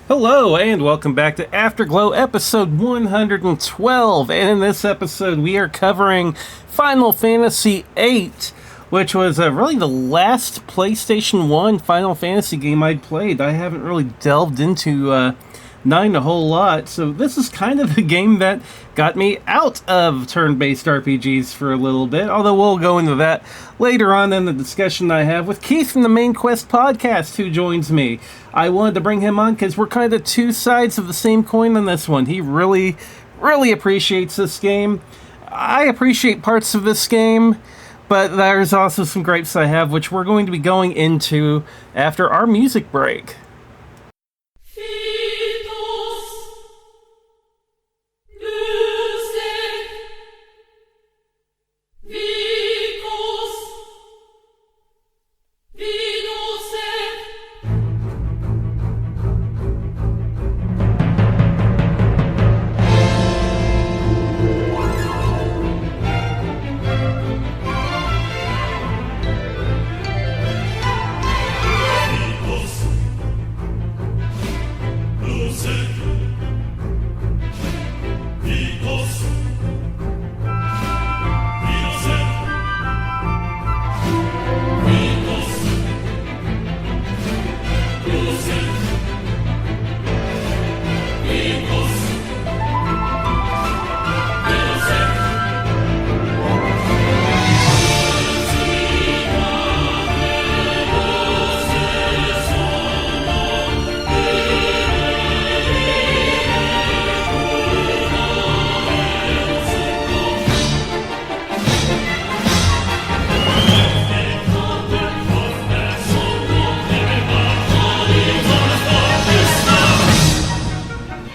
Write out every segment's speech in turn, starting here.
Hello, and welcome back to Afterglow episode 112. And in this episode, we are covering Final Fantasy VIII, which was really the last PlayStation 1 Final Fantasy game I'd played. I haven't really delved into 9 a whole lot, so this is kind of a game that got me out of turn-based RPGs for a little bit, although we'll go into that later on in the discussion I have with Keith from the Main Quest podcast, who joins me. I wanted to bring him on because we're kind of two sides of the same coin on this one. He really appreciates this game. I appreciate parts of this game, but there's also some gripes I have, which we're going to be going into after our music break.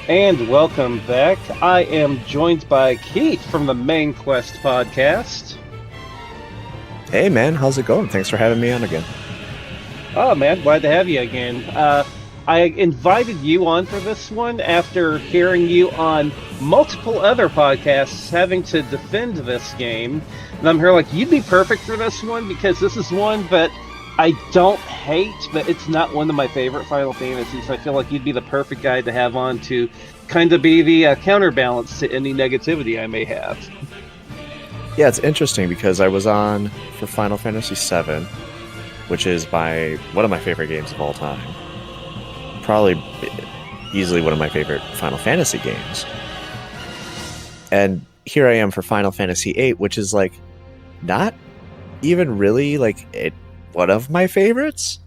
And welcome back. I am joined by Keith from the Main Quest podcast. Hey man, how's it going? Thanks for having me on again. Oh man, glad to have you again. I invited you on for this one after hearing you on multiple other podcasts having to defend this game. And I'm here like, you'd be perfect for this one because this is one that I don't hate, but it's not one of my favorite Final Fantasies. I feel like you'd be the perfect guy to have on to kind of be the counterbalance to any negativity I may have. Yeah, it's interesting because I was on for Final Fantasy VII, which is one of my favorite games of all time. Probably easily one of my favorite Final Fantasy games. And here I am for Final Fantasy VIII, which is like not even really like one of my favorites,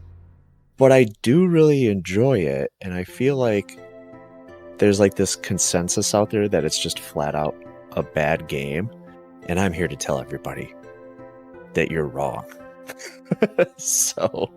but I do really enjoy it, and I feel like there's like this consensus out there that it's just flat out a bad game, and I'm here to tell everybody that you're wrong. So,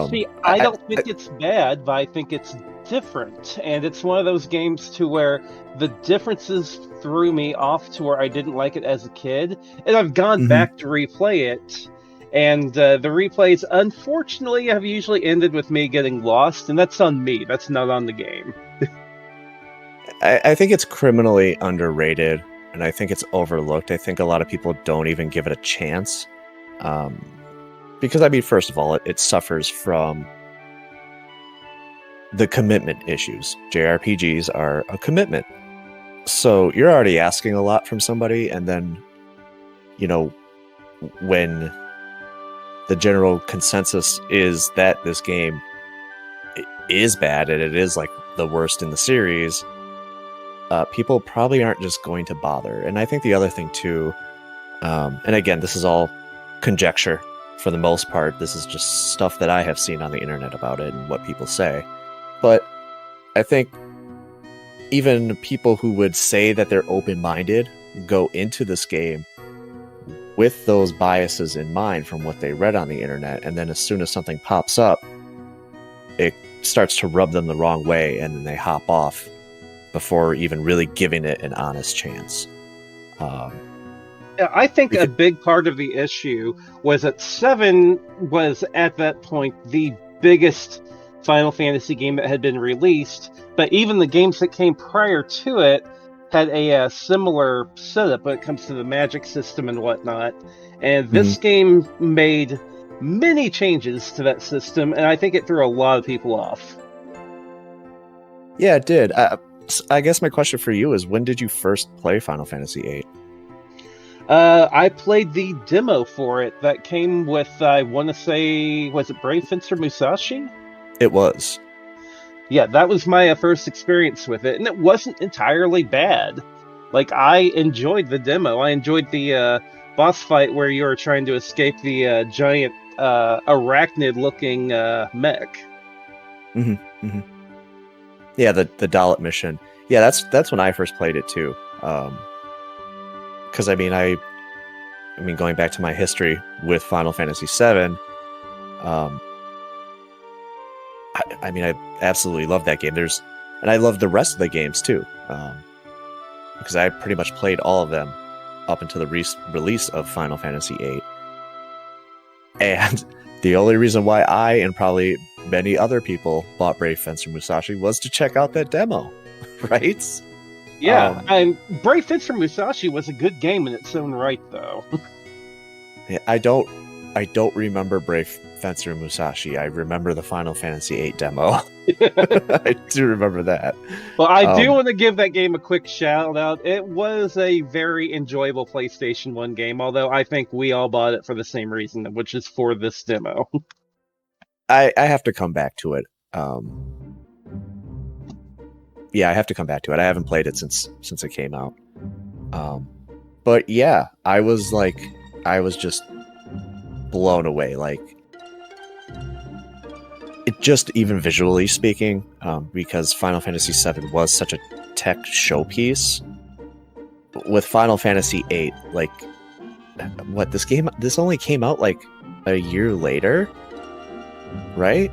see, I don't think it's bad, but I think it's different, and it's one of those games to where the differences threw me off to where I didn't like it as a kid, and I've gone back to replay it. And the replays, unfortunately, have usually ended with me getting lost, and that's on me. That's not on the game. I think it's criminally underrated, and I think it's overlooked. I think a lot of people don't even give it a chance. Because, I mean, first of all, it suffers from the commitment issues. JRPGs are a commitment. So you're already asking a lot from somebody, and then, you know, when the general consensus is that this game is bad and it is like the worst in the series, people probably aren't just going to bother. And I think the other thing too, and again, this is all conjecture for the most part. This is just stuff that I have seen on the internet about it and what people say. But I think even people who would say that they're open-minded go into this game with those biases in mind from what they read on the internet, and then as soon as something pops up, it starts to rub them the wrong way, and then they hop off before even really giving it an honest chance. I think a big part of the issue was that 7 was at that point the biggest Final Fantasy game that had been released, but even the games that came prior to it had a similar setup when it comes to the magic system and whatnot. And this game made many changes to that system, and I think it threw a lot of people off. Yeah, it did. I guess my question for you is, when did you first play Final Fantasy VIII? I played the demo for it that came with, I want to say, was it Brave Fencer Musashi? It was. Yeah, that was my first experience with it, and it wasn't entirely bad. Like, I enjoyed the demo. I enjoyed the boss fight where you were trying to escape the giant arachnid-looking mech. Yeah, the Dalit mission. Yeah, that's when I first played it too. Because I mean, going back to my history with Final Fantasy VII, I absolutely love that game. And I love the rest of the games too, because I pretty much played all of them up until the release of Final Fantasy VIII. And the only reason why I and probably many other people bought Brave Fencer Musashi was to check out that demo, right? Yeah, and Brave Fencer Musashi was a good game in its own right, though. I don't remember Brave Fencer Musashi. I remember the Final Fantasy VIII demo. I do remember that. Well, I do want to give that game a quick shout out. It was a very enjoyable PlayStation 1 game, although I think we all bought it for the same reason, which is for this demo. I have to come back to it. Yeah, I have to come back to it. I haven't played it since it came out. But yeah, I was just blown away. Like, it just, even visually speaking, because Final Fantasy VII was such a tech showpiece. With Final Fantasy VIII, like, this only came out like a year later, right?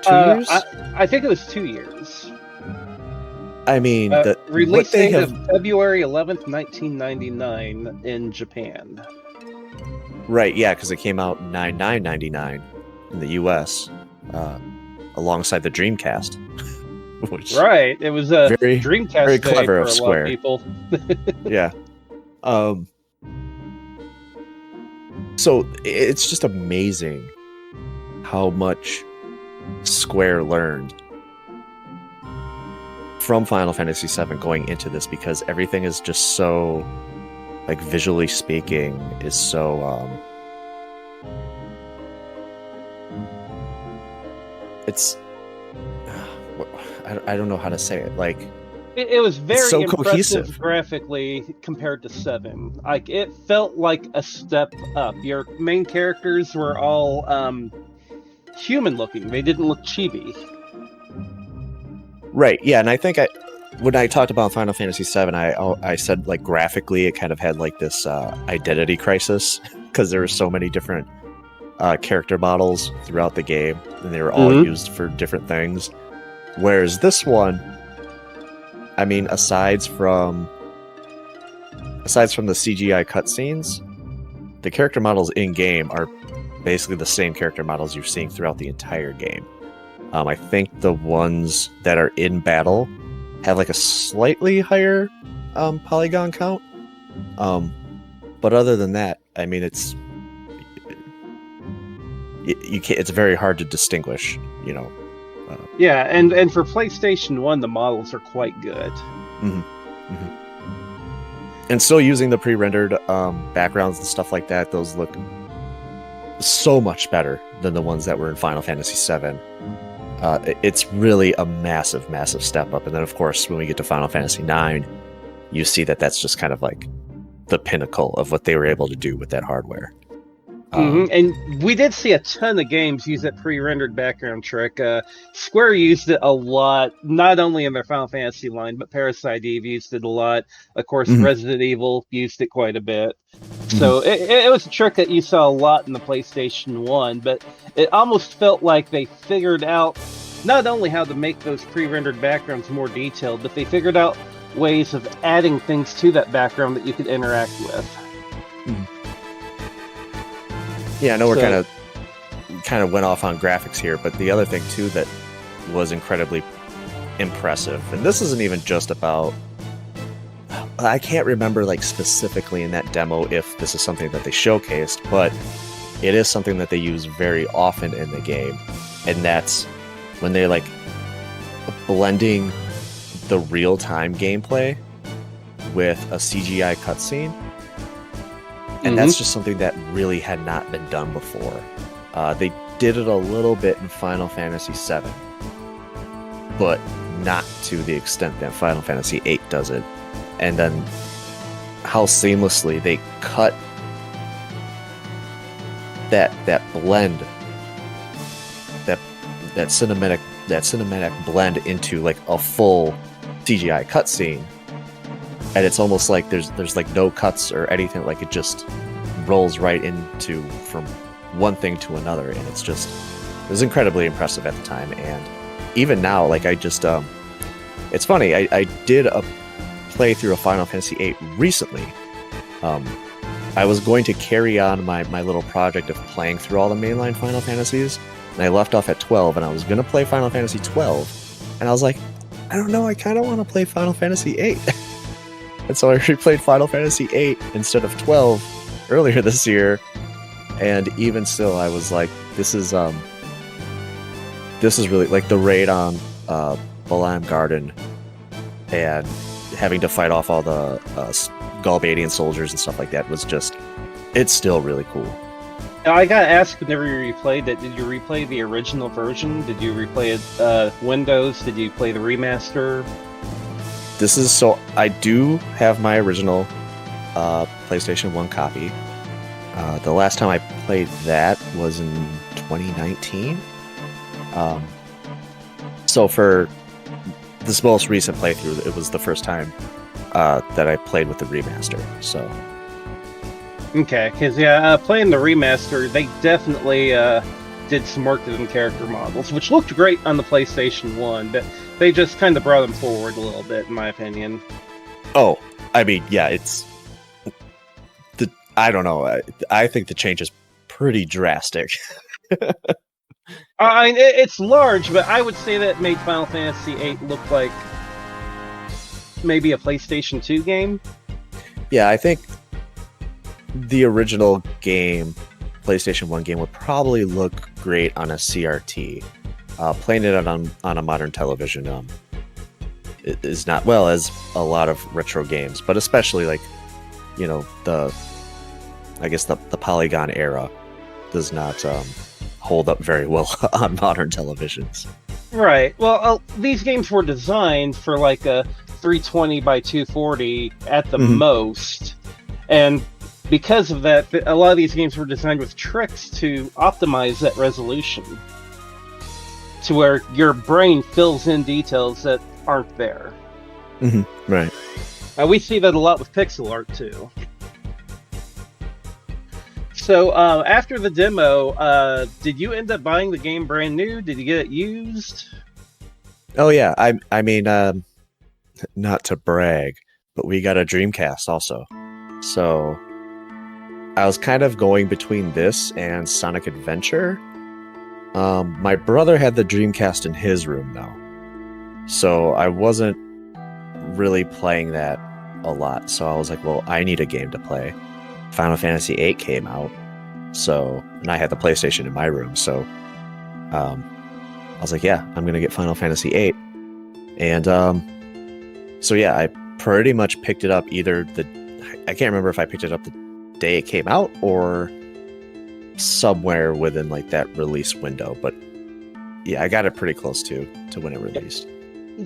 2 years? I think it was 2 years. I mean, the release date of February 11th, 1999 in Japan. Right, yeah, because it came out 9/9/99 in the U.S. Alongside the Dreamcast. Which right, it was a Dreamcast very day clever for of a Square. lot of people. Yeah. So it's just amazing how much Square learned from Final Fantasy VII going into this, because everything is just so, like, visually speaking, is so it's I don't know how to say it. Like, it was very so impressive cohesive graphically compared to 7. Like, it felt like a step up. Your main characters were all human looking. They didn't look chibi. Right, yeah, and I think when I talked about Final Fantasy VII, I said, like, graphically it kind of had like this identity crisis, because there were so many different character models throughout the game, and they were all used for different things. Whereas this one, I mean, aside from the CGI cutscenes, the character models in game are basically the same character models you're seeing throughout the entire game. I think the ones that are in battle have like a slightly higher polygon count. But other than that, I mean, it's very hard to distinguish, you know. Yeah, and for PlayStation 1, the models are quite good. And still using the pre-rendered backgrounds and stuff like that, those look so much better than the ones that were in Final Fantasy VII. It's really a massive, massive step up. And then, of course, when we get to Final Fantasy IX, you see that that's just kind of like the pinnacle of what they were able to do with that hardware. And we did see a ton of games use that pre-rendered background trick. Square used it a lot, not only in their Final Fantasy line, but Parasite Eve used it a lot. Of course, Resident Evil used it quite a bit. So it was a trick that you saw a lot in the PlayStation 1, but it almost felt like they figured out not only how to make those pre-rendered backgrounds more detailed, but they figured out ways of adding things to that background that you could interact with. Yeah, I know we're kind of went off on graphics here, but the other thing too that was incredibly impressive, and this isn't even just about, I can't remember like specifically in that demo if this is something that they showcased, but it is something that they use very often in the game, and that's when they like blending the real-time gameplay with a CGI cutscene. And that's just something that really had not been done before. They did it a little bit in Final Fantasy VII, but not to the extent that Final Fantasy VIII does it. And then how seamlessly they cut that blend, that cinematic blend into like a full CGI cutscene. And it's almost like there's like no cuts or anything, like it just rolls right into from one thing to another, and it was incredibly impressive at the time. And even now, like I just it's funny, I did a playthrough of Final Fantasy VIII recently. I was going to carry on my little project of playing through all the mainline Final Fantasies, and I left off at 12, and I was going to play Final Fantasy 12, and I was like, I don't know, I kind of want to play Final Fantasy 8. And so I replayed Final Fantasy 8 instead of 12 earlier this year, and even still, I was like, this is really like the raid on Balam Garden, and having to fight off all the Galbadian soldiers and stuff like that was it's still really cool. Now, I gotta ask, whenever you replayed that, did you replay the original version? Did you replay it Windows? Did you play the remaster? I do have my original PlayStation 1 copy. The last time I played that was in 2019. So for this most recent playthrough, it was the first time that I played with the remaster. So okay, because playing the remaster, they definitely did some work to them character models, which looked great on the PlayStation 1, but they just kind of brought them forward a little bit, in my opinion. Oh, I mean, yeah, I don't know. I think the change is pretty drastic. I mean, it's large, but I would say that made Final Fantasy VIII look like maybe a PlayStation 2 game. Yeah, I think the original game, PlayStation 1 game, would probably look great on a CRT. Playing it on a modern television is not, well, as a lot of retro games, but especially like, you know, the polygon era does not hold up very well on modern televisions. Right. Well, these games were designed for like a 320 by 240 at the most, and because of that, a lot of these games were designed with tricks to optimize that resolution to where your brain fills in details that aren't there. Right. We see that a lot with pixel art too. So after the demo, did you end up buying the game brand new? Did you get it used? Oh yeah, I mean, not to brag, but we got a Dreamcast also. So I was kind of going between this and Sonic Adventure. My brother had the Dreamcast in his room though, so I wasn't really playing that a lot. So I was like, well, I need a game to play. Final Fantasy VIII came out, and I had the PlayStation in my room, so I was like, yeah, I'm gonna get Final Fantasy VIII. And so yeah, I pretty much picked it up I can't remember if I picked it up the day it came out or somewhere within like that release window, but yeah, I got it pretty close to when it released.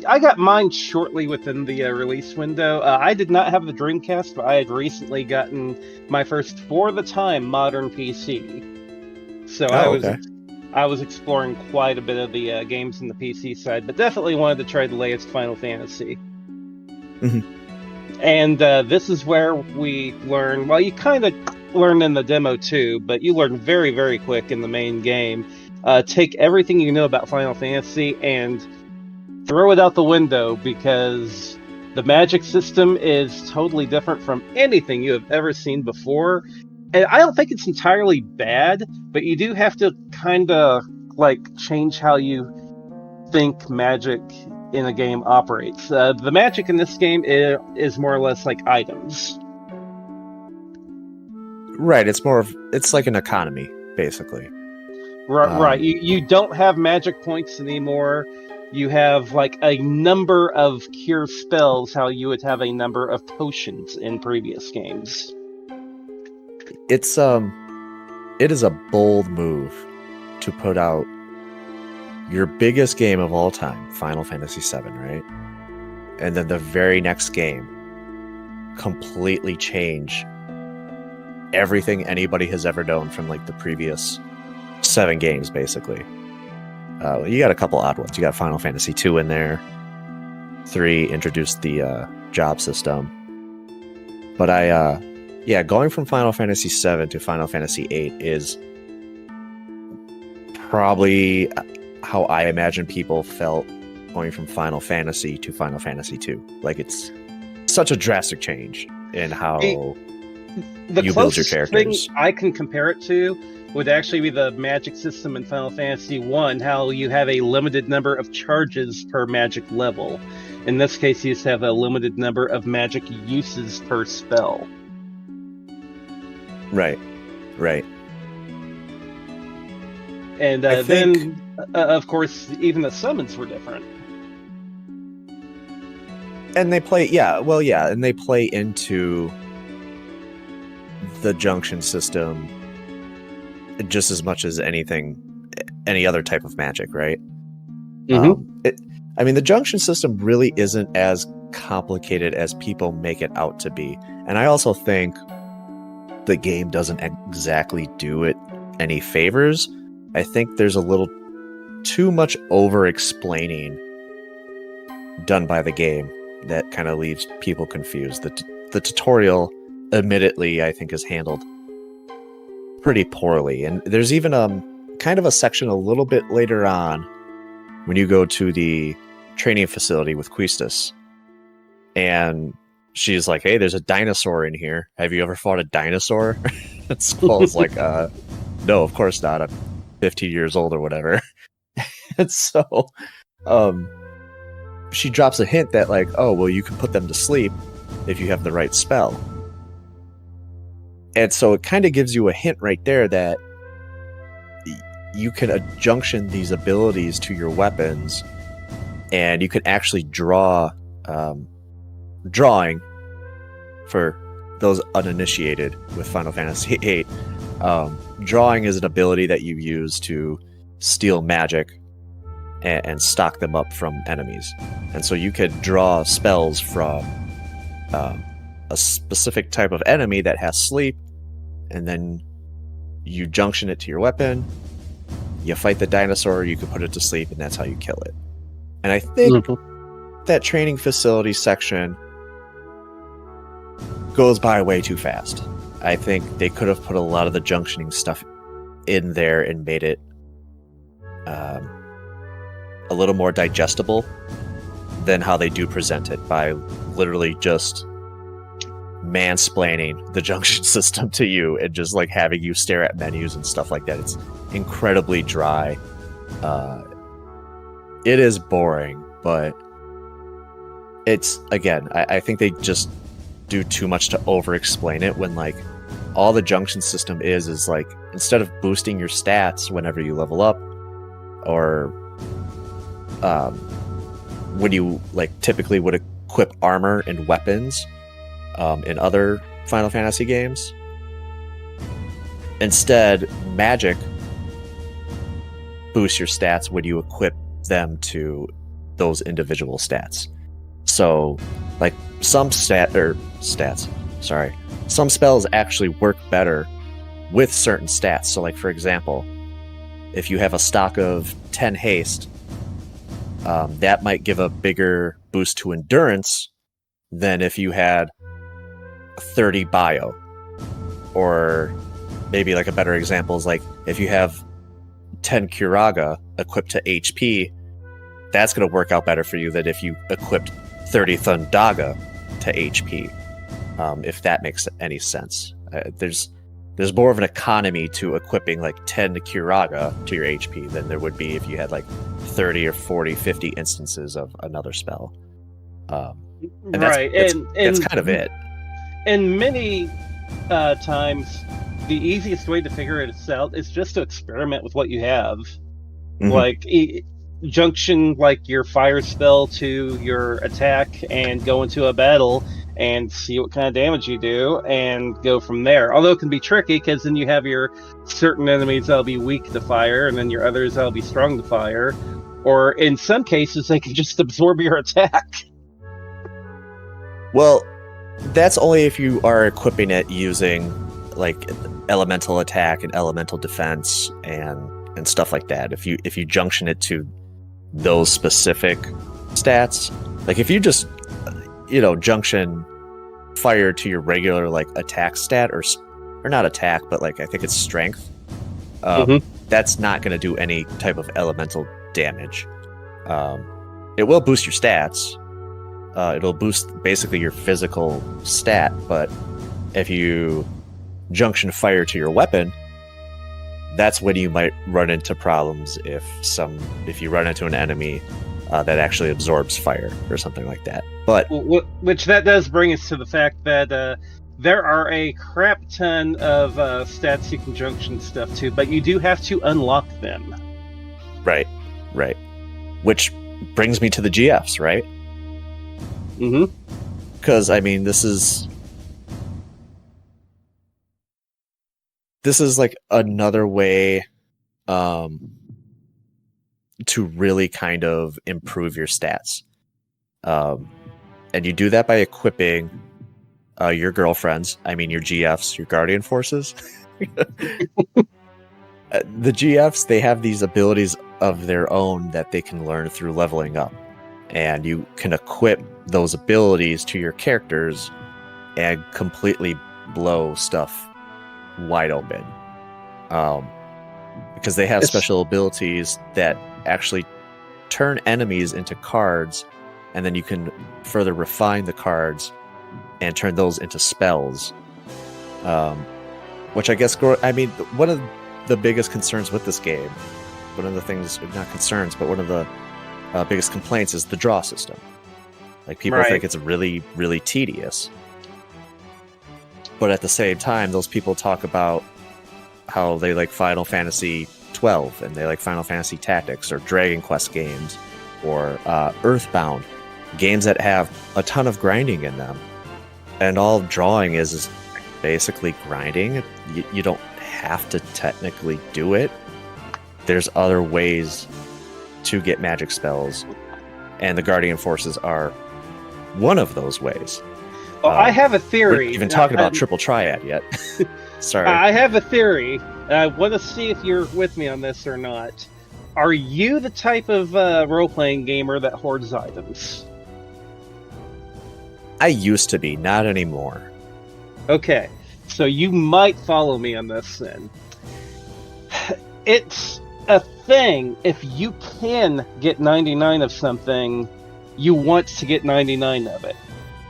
I got mine shortly within the release window. I did not have the Dreamcast, but I had recently gotten my first, for the time, modern PC. So I was exploring quite a bit of the games in the PC side, but definitely wanted to try the latest Final Fantasy. And this is where we learn, well, you kind of learned in the demo too, but you learn very, very quick in the main game. Take everything you know about Final Fantasy and throw it out the window, because the magic system is totally different from anything you have ever seen before. And I don't think it's entirely bad, but you do have to kind of like change how you think magic in a game operates. The magic in this game is more or less like items. Right, it's like an economy, basically. Right. You don't have magic points anymore. You have like a number of cure spells, how you would have a number of potions in previous games. It is a bold move to put out your biggest game of all time, Final Fantasy VII, right? And then the very next game completely change everything anybody has ever known from like the previous 7 games, basically. You got a couple odd ones. You got Final Fantasy II in there. 3 introduced the job system. But going from Final Fantasy VII to Final Fantasy VIII is probably how I imagine people felt going from Final Fantasy to Final Fantasy II. Like, it's such a drastic change in how you build your characters. Thing I can compare it to would actually be the magic system in Final Fantasy I, how you have a limited number of charges per magic level. In this case, you just have a limited number of magic uses per spell. Right. And then, of course, even the summons were different. And they play, and they play into the junction system just as much as any other type of magic, right? Mm-hmm. The junction system really isn't as complicated as people make it out to be. And I also think the game doesn't exactly do it any favors. I think there's a little too much over-explaining done by the game that kind of leaves people confused. The tutorial, admittedly, I think is handled pretty poorly. And there's even kind of a section a little bit later on when you go to the training facility with Quistis, and she's like, "Hey, there's a dinosaur in here. Have you ever fought a dinosaur?" And Skull's like, "No, of course not. I'm 15 years old or whatever." And so she drops a hint that like, "Oh, well, you can put them to sleep if you have the right spell." And so it kind of gives you a hint right there that you can adjunction these abilities to your weapons, and you can actually draw drawing for those uninitiated with Final Fantasy VIII. Drawing is an ability that you use to steal magic and stock them up from enemies. And so you could draw spells from a specific type of enemy that has sleep, and then you junction it to your weapon, you fight the dinosaur, you can put it to sleep, and that's how you kill it. And I think that training facility section goes by way too fast. I think they could have put a lot of the junctioning stuff in there and made it a little more digestible than how they do present it, by literally just mansplaining the junction system to you and just like having you stare at menus and stuff like that. It's incredibly dry. It is boring, but it's, again, I think they just do too much to over explain it, when like all the junction system is like, instead of boosting your stats whenever you level up, or when you like typically would equip armor and weapons in other Final Fantasy games, instead magic boosts your stats when you equip them to those individual stats. So like some some spells actually work better with certain stats. So like, for example, if you have a stock of 10 haste, that might give a bigger boost to endurance than if you had 30 bio. Or maybe like a better example is like, if you have 10 Curaga equipped to HP, that's going to work out better for you than if you equipped 30 Thundaga to HP, if that makes any sense. There's more of an economy to equipping like 10 Curaga to your HP than there would be if you had like 30 or 40, 50 instances of another spell. And right, that's kind of it. And many times, the easiest way to figure it out is just to experiment with what you have. Mm-hmm. Like, junction like your fire spell to your attack and go into a battle and see what kind of damage you do and go from there. Although it can be tricky because then you have your certain enemies that'll be weak to fire and then your others that'll be strong to fire. Or in some cases, they can just absorb your attack. Well, that's only if you are equipping it using like elemental attack and elemental defense and stuff like that. If you junction it to those specific stats, like if you just junction fire to your regular like attack stat or not attack, but like I think it's strength. That's not going to do any type of elemental damage. It will boost your stats. It'll boost basically your physical stat, but if you junction fire to your weapon, that's when you might run into problems if you run into an enemy that actually absorbs fire or something like that. But which that does bring us to the fact that there are a crap ton of stats you can junction stuff to, but you do have to unlock them. Right. Which brings me to the GFs, right? Mm-hmm. Because I mean, this is like another way to really kind of improve your stats. And you do that by equipping your girlfriends, I mean your GFs, your guardian forces. The GFs, they have these abilities of their own that they can learn through leveling up. And you can equip those abilities to your characters and completely blow stuff wide open. Because they have special abilities that actually turn enemies into cards, and then you can further refine the cards and turn those into spells. Which I guess, one of the biggest concerns with this game, one of the things, not concerns, but one of the biggest complaints is the draw system. Like, people think it's really, really tedious. But at the same time, those people talk about how they like Final Fantasy 12 and they like Final Fantasy Tactics or Dragon Quest games or Earthbound, games that have a ton of grinding in them. And all drawing is basically grinding. You don't have to technically do it. There's other ways to get magic spells, and the Guardian Forces are one of those ways. Well, I have a theory. We're even talking about Triple Triad yet. Sorry. I have a theory. I want to see if you're with me on this or not. Are you the type of role-playing gamer that hoards items? I used to be, not anymore. Okay, so you might follow me on this then. It's a thing. If you can get 99 of something, you want to get 99 of it.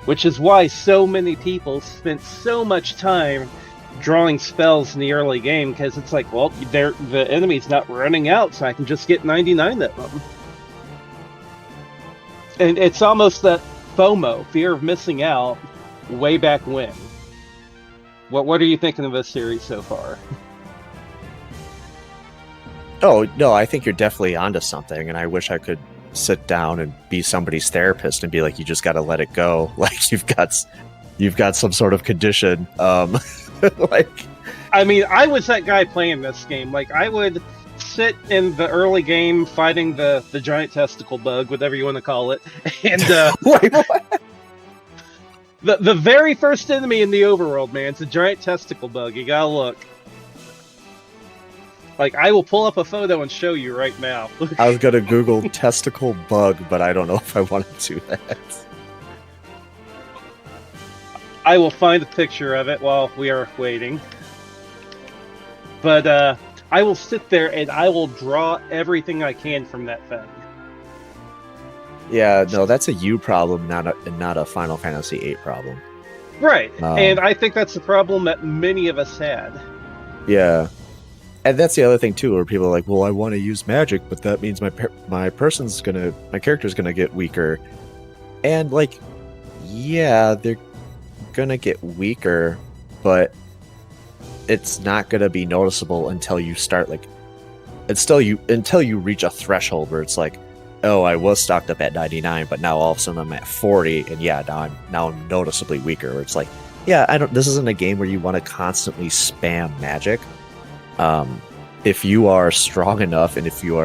Which is why so many people spent so much time drawing spells in the early game, because it's like, well, the enemy's not running out, so I can just get 99 of them. And it's almost that FOMO, fear of missing out, way back when. What are you thinking of this series so far? Oh, no, I think you're definitely onto something, and I wish I could sit down and be somebody's therapist and be like, you just got to let it go. Like, you've got some sort of condition. Like, I mean, I was that guy playing this game. Like, I would sit in the early game fighting the giant testicle bug, whatever you want to call it, and wait, what? the very first enemy in the overworld, man, it's a giant testicle bug. You gotta look. Like, I will pull up a photo and show you right now. I was gonna Google testicle bug, but I don't know if I want to do that. I will find a picture of it while we are waiting. But I will sit there and I will draw everything I can from that thing. Yeah, no, that's a you problem, not a Final Fantasy VIII problem. Right, and I think that's the problem that many of us had. Yeah. And that's the other thing too, where people are like, well, I want to use magic, but that means my character's gonna get weaker. And like, yeah, they're gonna get weaker, but it's not gonna be noticeable until you start like until you reach a threshold where it's like, oh, I was stocked up at 99, but now all of a sudden I'm at 40, and yeah, now I'm noticeably weaker. Where it's like, yeah, this isn't a game where you want to constantly spam magic. If you are strong enough, and if you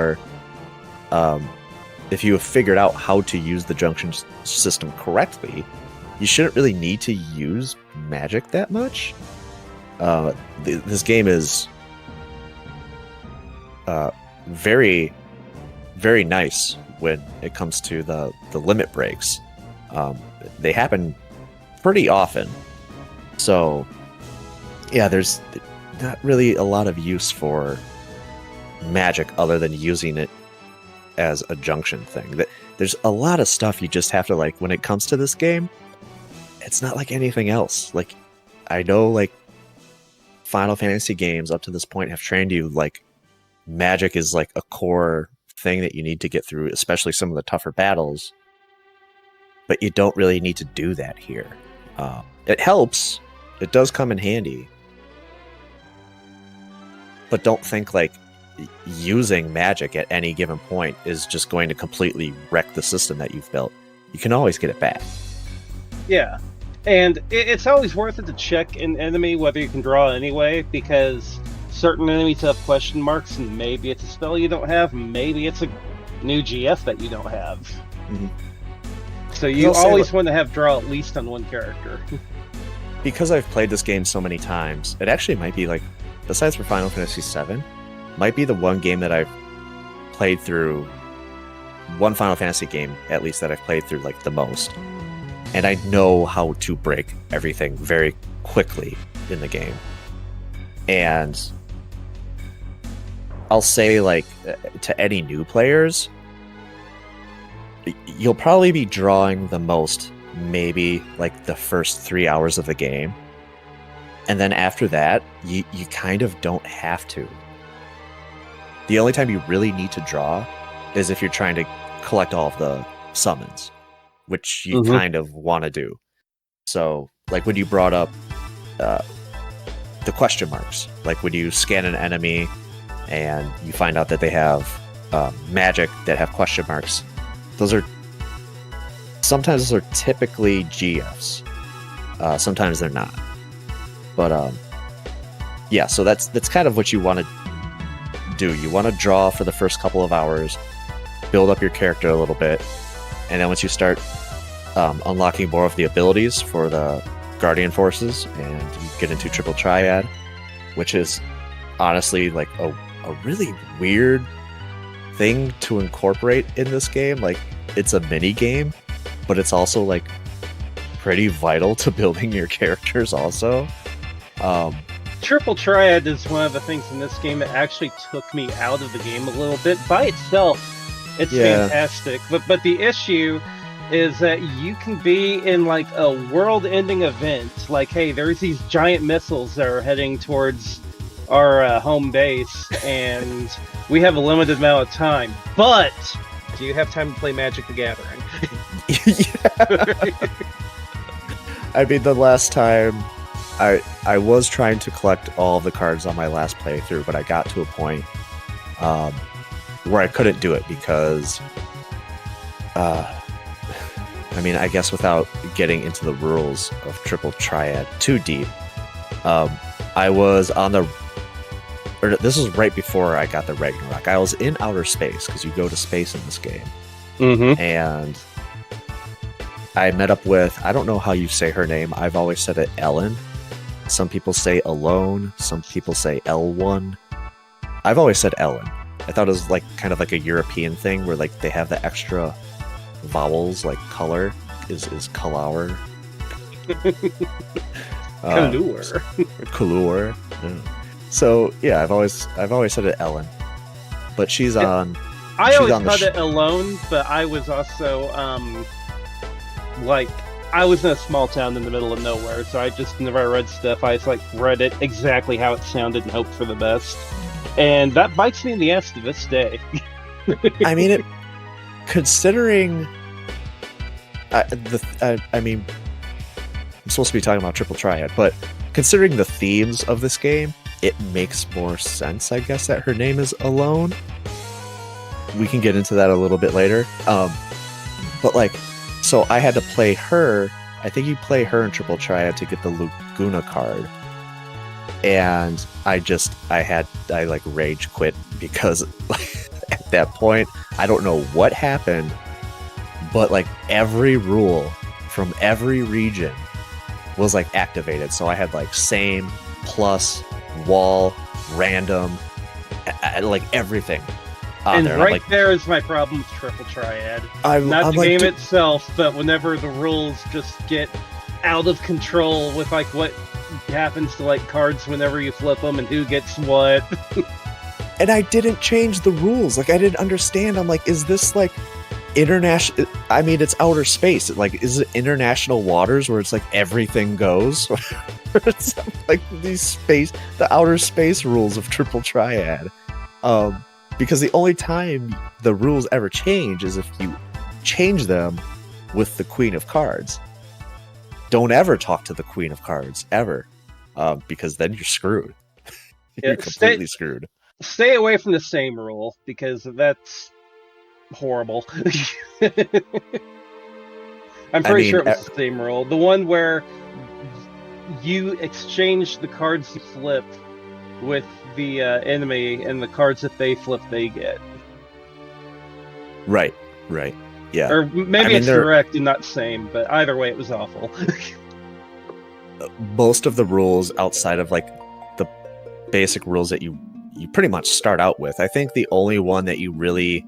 have figured out how to use the junction system correctly, you shouldn't really need to use magic that much. This game is very, very nice when it comes to the limit breaks. They happen pretty often. So, yeah, there's not really a lot of use for magic other than using it as a junction thing. There's a lot of stuff you just have to, like, when it comes to this game, it's not like anything else. Like, I know, like, Final Fantasy games up to this point have trained you, like, magic is like a core thing that you need to get through, especially some of the tougher battles. But you don't really need to do that here. It helps. It does come in handy. But don't think like using magic at any given point is just going to completely wreck the system that you've built. You can always get it back. Yeah. And it's always worth it to check an enemy whether you can draw anyway, because certain enemies have question marks, and maybe it's a spell you don't have, maybe it's a new GF that you don't have. Mm-hmm. So you always want to have draw at least on one character. Because I've played this game so many times, it actually might be like, besides for Final Fantasy VII, might be the one game that I've played through, one Final Fantasy game at least that I've played through like the most. And I know how to break everything very quickly in the game. And I'll say, like, to any new players, you'll probably be drawing the most maybe like the first 3 hours of the game. And then after that, you kind of don't have to. The only time you really need to draw is if you're trying to collect all of the summons, which you kind of want to do. So, like when you brought up the question marks, like when you scan an enemy and you find out that they have magic that have question marks, sometimes those are typically GFs. Sometimes they're not. But yeah, so that's kind of what you want to do. You want to draw for the first couple of hours, build up your character a little bit, and then once you start unlocking more of the abilities for the Guardian Forces, and you get into Triple Triad, which is honestly like a really weird thing to incorporate in this game. Like, it's a mini game, but it's also like pretty vital to building your characters also. Triple Triad is one of the things in this game that actually took me out of the game a little bit. By itself, it's fantastic. But the issue is that you can be in like a world-ending event. Like, hey, there's these giant missiles that are heading towards our home base, and we have a limited amount of time. But do you have time to play Magic the Gathering? Yeah. I mean, the last time I was trying to collect all of the cards on my last playthrough, but I got to a point where I couldn't do it because, I mean, I guess without getting into the rules of Triple Triad too deep, I was on this was right before I got the Ragnarok. I was in outer space, because you go to space in this game. Mm-hmm. And I met up with, I don't know how you say her name. I've always said it Ellen. Some people say Alone. Some people say L1. I've always said Ellen. I thought it was like kind of like a European thing where like they have the extra vowels, like color is color. Color. Color. So yeah, I've always said it Ellen, but she's on. I always called it Alone, but I was also like, I was in a small town in the middle of nowhere, so I just, whenever I read stuff, I just like read it exactly how it sounded and hoped for the best, and that bites me in the ass to this day. I mean, considering I mean, I'm supposed to be talking about Triple Triad, but considering the themes of this game, it makes more sense, I guess, that her name is Alone. We can get into that a little bit later. But like, so I had to play her. I think you play her in Triple Triad to get the Laguna card. And I like rage quit because at that point, I don't know what happened, but like every rule from every region was like activated. So I had like same, plus, wall, random, like everything. And there. right like, there is my problem with Triple Triad. I'm Not the like, game itself, but whenever the rules just get out of control with like what happens to like cards whenever you flip them and who gets what. And I didn't change the rules. Like I didn't understand. I'm like, is this like international? I mean, it's outer space. Like, is it international waters where it's like everything goes? It's like the outer space rules of Triple Triad. Because the only time the rules ever change is if you change them with the Queen of Cards. Don't ever talk to the Queen of Cards, ever. Because then you're screwed. You're completely screwed. Stay away from the same rule, because that's horrible. I'm pretty sure it was the same rule. The one where you exchange the cards you flip with the enemy, and the cards that they flip, they get. Right. Yeah. Or maybe it's correct and not same, but either way, it was awful. Most of the rules outside of like the basic rules that you pretty much start out with, I think the only one that you really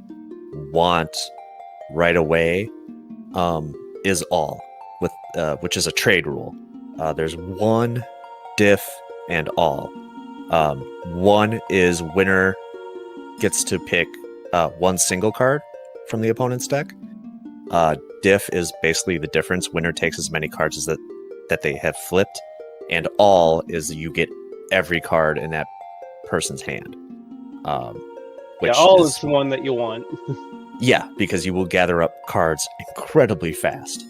want right away is all, with which is a trade rule. There's one, diff, and all. One is winner gets to pick one single card from the opponent's deck. Diff is basically the difference. Winner takes as many cards as that they have flipped, and all is you get every card in that person's hand. Which all is the one that you want. Yeah, because you will gather up cards incredibly fast,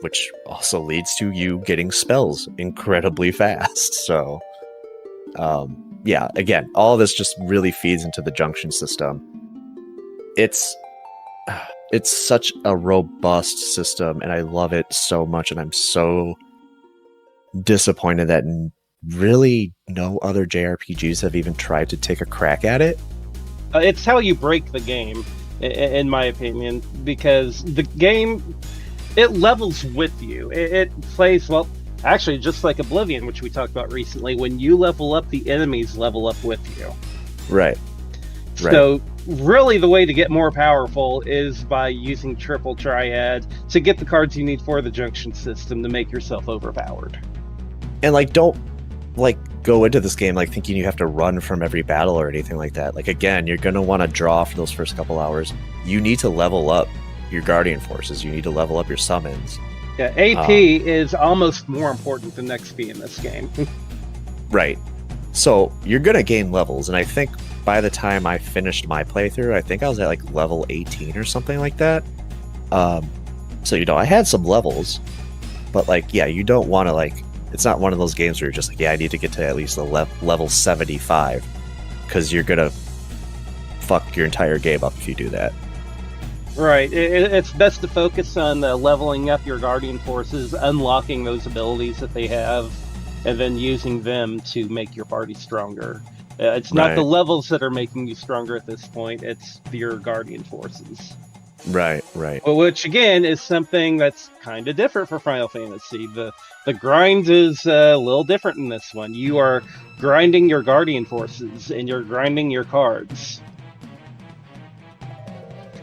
which also leads to you getting spells incredibly fast. So, yeah, again, all of this just really feeds into the junction system. It's such a robust system, and I love it so much, and I'm so disappointed that really no other JRPGs have even tried to take a crack at it. It's how you break the game, in my opinion, because the game, it levels with you. It plays, well, actually, just like Oblivion, which we talked about recently. When you level up, the enemies level up with you. Right. So, really, the way to get more powerful is by using Triple Triad to get the cards you need for the junction system to make yourself overpowered. And, like, don't, like, go into this game, like, thinking you have to run from every battle or anything like that. Like, again, you're going to want to draw for those first couple hours. You need to level up your Guardian Forces. You need to level up your summons. Yeah, AP is almost more important than XP in this game. Right. So, you're going to gain levels, and I think by the time I finished my playthrough, I think I was at, like, level 18 or something like that. So, you know, I had some levels, but, like, yeah, you don't want to, like, it's not one of those games where you're just like, yeah, I need to get to at least a level 75, because you're gonna fuck your entire game up if you do that. Right. It's best to focus on leveling up your Guardian Forces, unlocking those abilities that they have, and then using them to make your party stronger. It's not the levels that are making you stronger at this point, it's your Guardian Forces. Right. Which, again, is something that's kind of different for Final Fantasy. The grind is a little different in this one. You are grinding your Guardian Forces, and you're grinding your cards.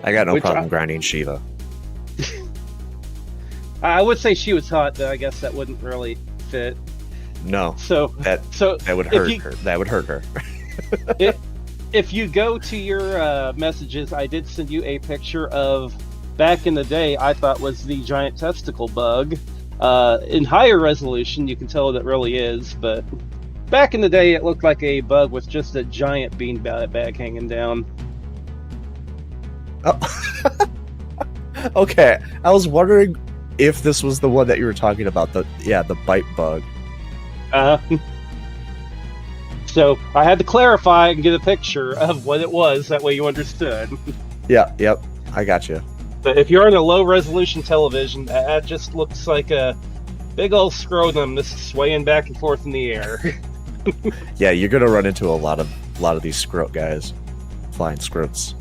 I got no problem grinding Shiva. I would say she was hot, but I guess that wouldn't really fit. No. That would hurt her. That would hurt her. If you go to your messages, I did send you a picture of, back in the day, I thought was the giant testicle bug. In higher resolution, you can tell it really is, but back in the day, it looked like a bug with just a giant beanbag hanging down. Oh. Okay, I was wondering if this was the one that you were talking about. The bite bug. So I had to clarify and get a picture of what it was. That way you understood. Yeah, yep, I got you. But if you're on a low resolution television, that just looks like a big old scrotum just swaying back and forth in the air. Yeah, you're gonna run into a lot of these scrote guys, flying scrotes.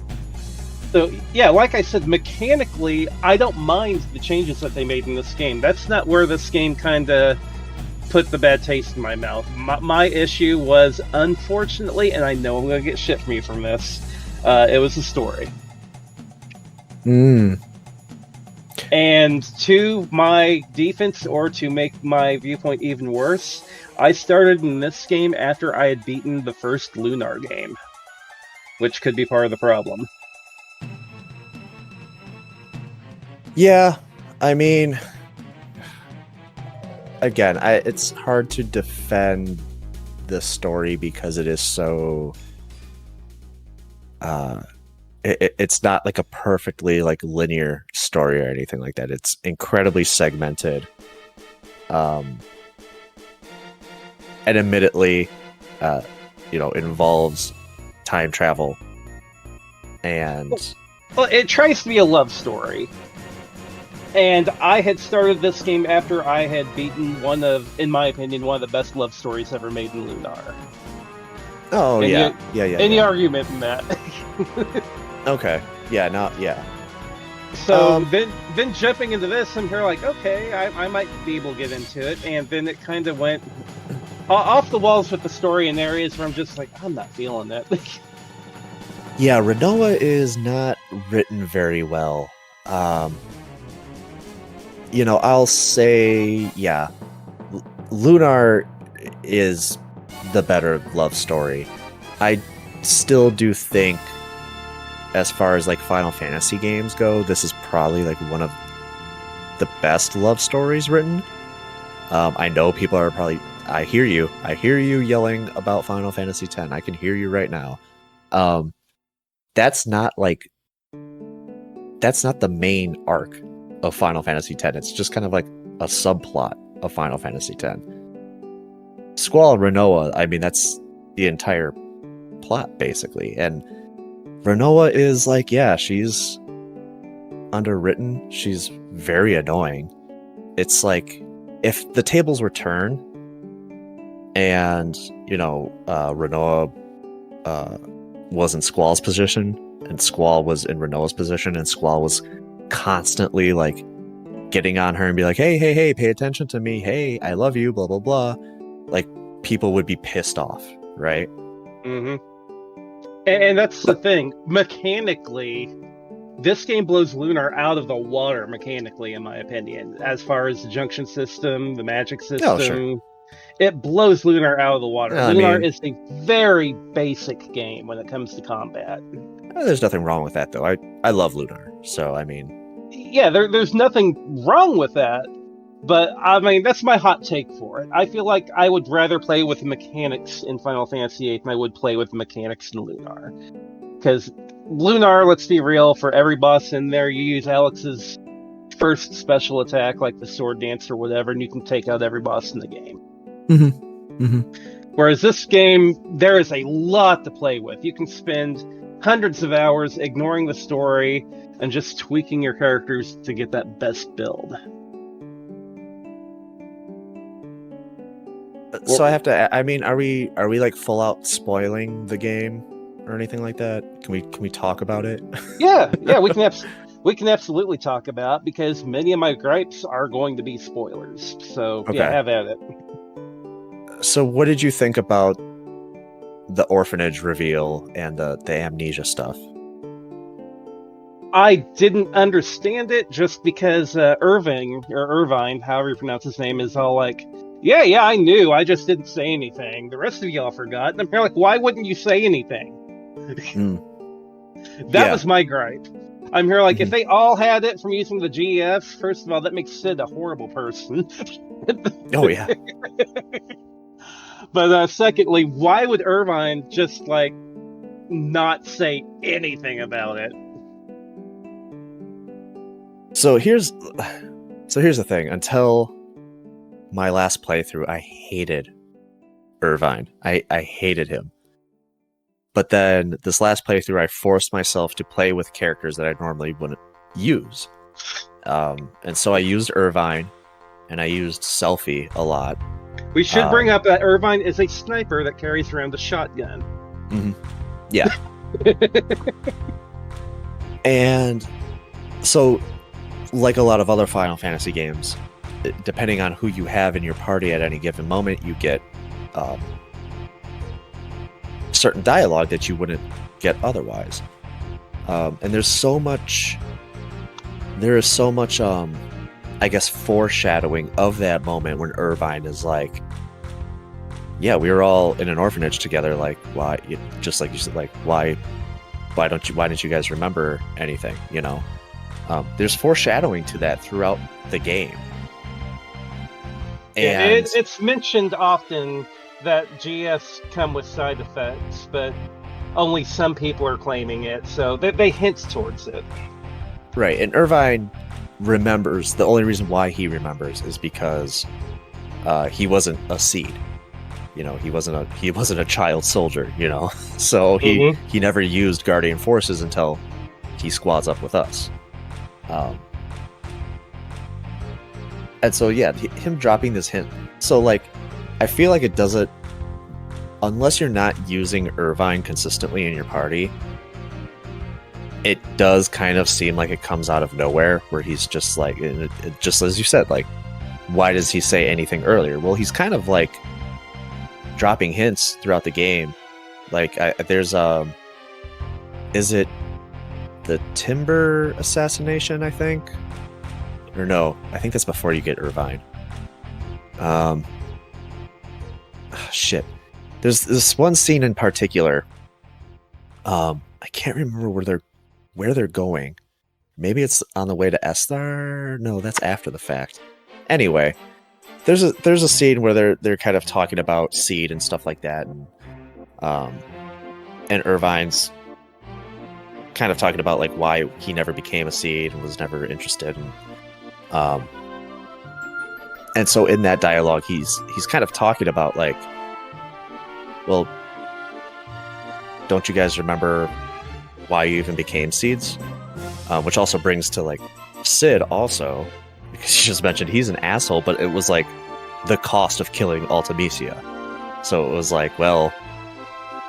So yeah, like I said, mechanically, I don't mind the changes that they made in this game. That's not where this game kind of put the bad taste in my mouth. My issue was, unfortunately, and I know I'm going to get shit from you from this, it was the story. And to my defense, or to make my viewpoint even worse, I started in this game after I had beaten the first Lunar game, which could be part of the problem. Yeah, I mean, again, it's hard to defend the story because it is so it's not like a perfectly like linear story or anything like that. It's incredibly segmented, and admittedly involves time travel, and well, it tries to be a love story. And I had started this game after I had beaten one of, in my opinion, one of the best love stories ever made in Lunar. Oh, yeah. Any yeah. argument in that? Okay. Yeah, yeah. So then jumping into this, I'm here like, okay, I might be able to get into it. And then it kind of went off the walls with the story in areas where I'm just like, I'm not feeling it. Yeah, Renoa is not written very well. I'll say, yeah, Lunar is the better love story. I still do think, as far as like Final Fantasy games go, this is probably like one of the best love stories written. I know people are probably, I hear you yelling about Final Fantasy X. I can hear you right now. That's not the main arc of Final Fantasy X. It's just kind of like a subplot of Final Fantasy X. Squall and Renoa, I mean, that's the entire plot, basically. And Renoa is like, yeah, she's underwritten. She's very annoying. It's like, if the tables were turned and, Renoa was in Squall's position and Squall was in Renoa's position and Squall was constantly like getting on her and be like, hey, pay attention to me, hey, I love you, blah blah blah, like people would be pissed off, right? And that's the thing, mechanically this game blows Lunar out of the water mechanically, in my opinion, as far as the junction system, the magic system. Oh, sure. It blows Lunar out of the water. Lunar is a very basic game when it comes to combat. There's nothing wrong with that, though. I love Lunar, so I mean, yeah, there's nothing wrong with that, but I mean, that's my hot take for it. I feel like I would rather play with mechanics in Final Fantasy VIII than I would play with mechanics in Lunar. Because Lunar, let's be real, for every boss in there, you use Alex's first special attack, like the Sword Dance or whatever, and you can take out every boss in the game. Whereas this game, there is a lot to play with. You can spend hundreds of hours ignoring the story and just tweaking your characters to get that best build. So I have to, I mean, are we like full out spoiling the game or anything like that? Can we talk about it? Yeah, we can absolutely talk about it, because many of my gripes are going to be spoilers. So okay. Yeah, have at it. So what did you think about the orphanage reveal and the amnesia stuff? I didn't understand it, just because Irvine, however you pronounce his name, is all like, yeah, I knew, I just didn't say anything. The rest of y'all forgot. And I'm like, why wouldn't you say anything? That was my gripe. I'm here like, if they all had it from using the GF, first of all, that makes Sid a horrible person. Oh, yeah. But secondly, why would Irvine just like not say anything about it? So here's the thing. Until my last playthrough, I hated Irvine. I hated him. But then this last playthrough, I forced myself to play with characters that I normally wouldn't use. And so I used Irvine, and I used Selfie a lot. We should bring up that Irvine is a sniper that carries around a shotgun. Mm-hmm. Yeah. And so, like a lot of other Final Fantasy games, depending on who you have in your party at any given moment, you get certain dialogue that you wouldn't get otherwise. And there is so much, I guess, foreshadowing of that moment when Irvine is like, yeah, we were all in an orphanage together. Like, why? Just like you said, like, why didn't you guys remember anything? You know, there's foreshadowing to that throughout the game. And it's mentioned often that GFs come with side effects, but only some people are claiming it, so they hint towards it. Right, and Irvine remembers. The only reason why he remembers is because he wasn't a seed. You know, he wasn't a child soldier. You know, so he never used Guardian Forces until he squads up with us. And so yeah, him dropping this hint. So like, I feel like it doesn't, unless you're not using Irvine consistently in your party, it does kind of seem like it comes out of nowhere, where he's just like, just as you said, like, why does he say anything earlier? Well, he's kind of like dropping hints throughout the game. Like, there's is it the Timber assassination, I think? Or no, I think that's before you get Irvine. Shit. There's this one scene in particular. I can't remember where they're going. Maybe it's on the way to Esthar? No, that's after the fact. Anyway, there's a scene where they're kind of talking about Seed and stuff like that, and Irvine's kind of talking about like why he never became a Seed and was never interested in. And so in that dialogue, he's kind of talking about like, well, don't you guys remember why you even became Seeds? Which also brings to like Sid also, because you just mentioned he's an asshole, but it was like the cost of killing Ultimecia. So it was like, well,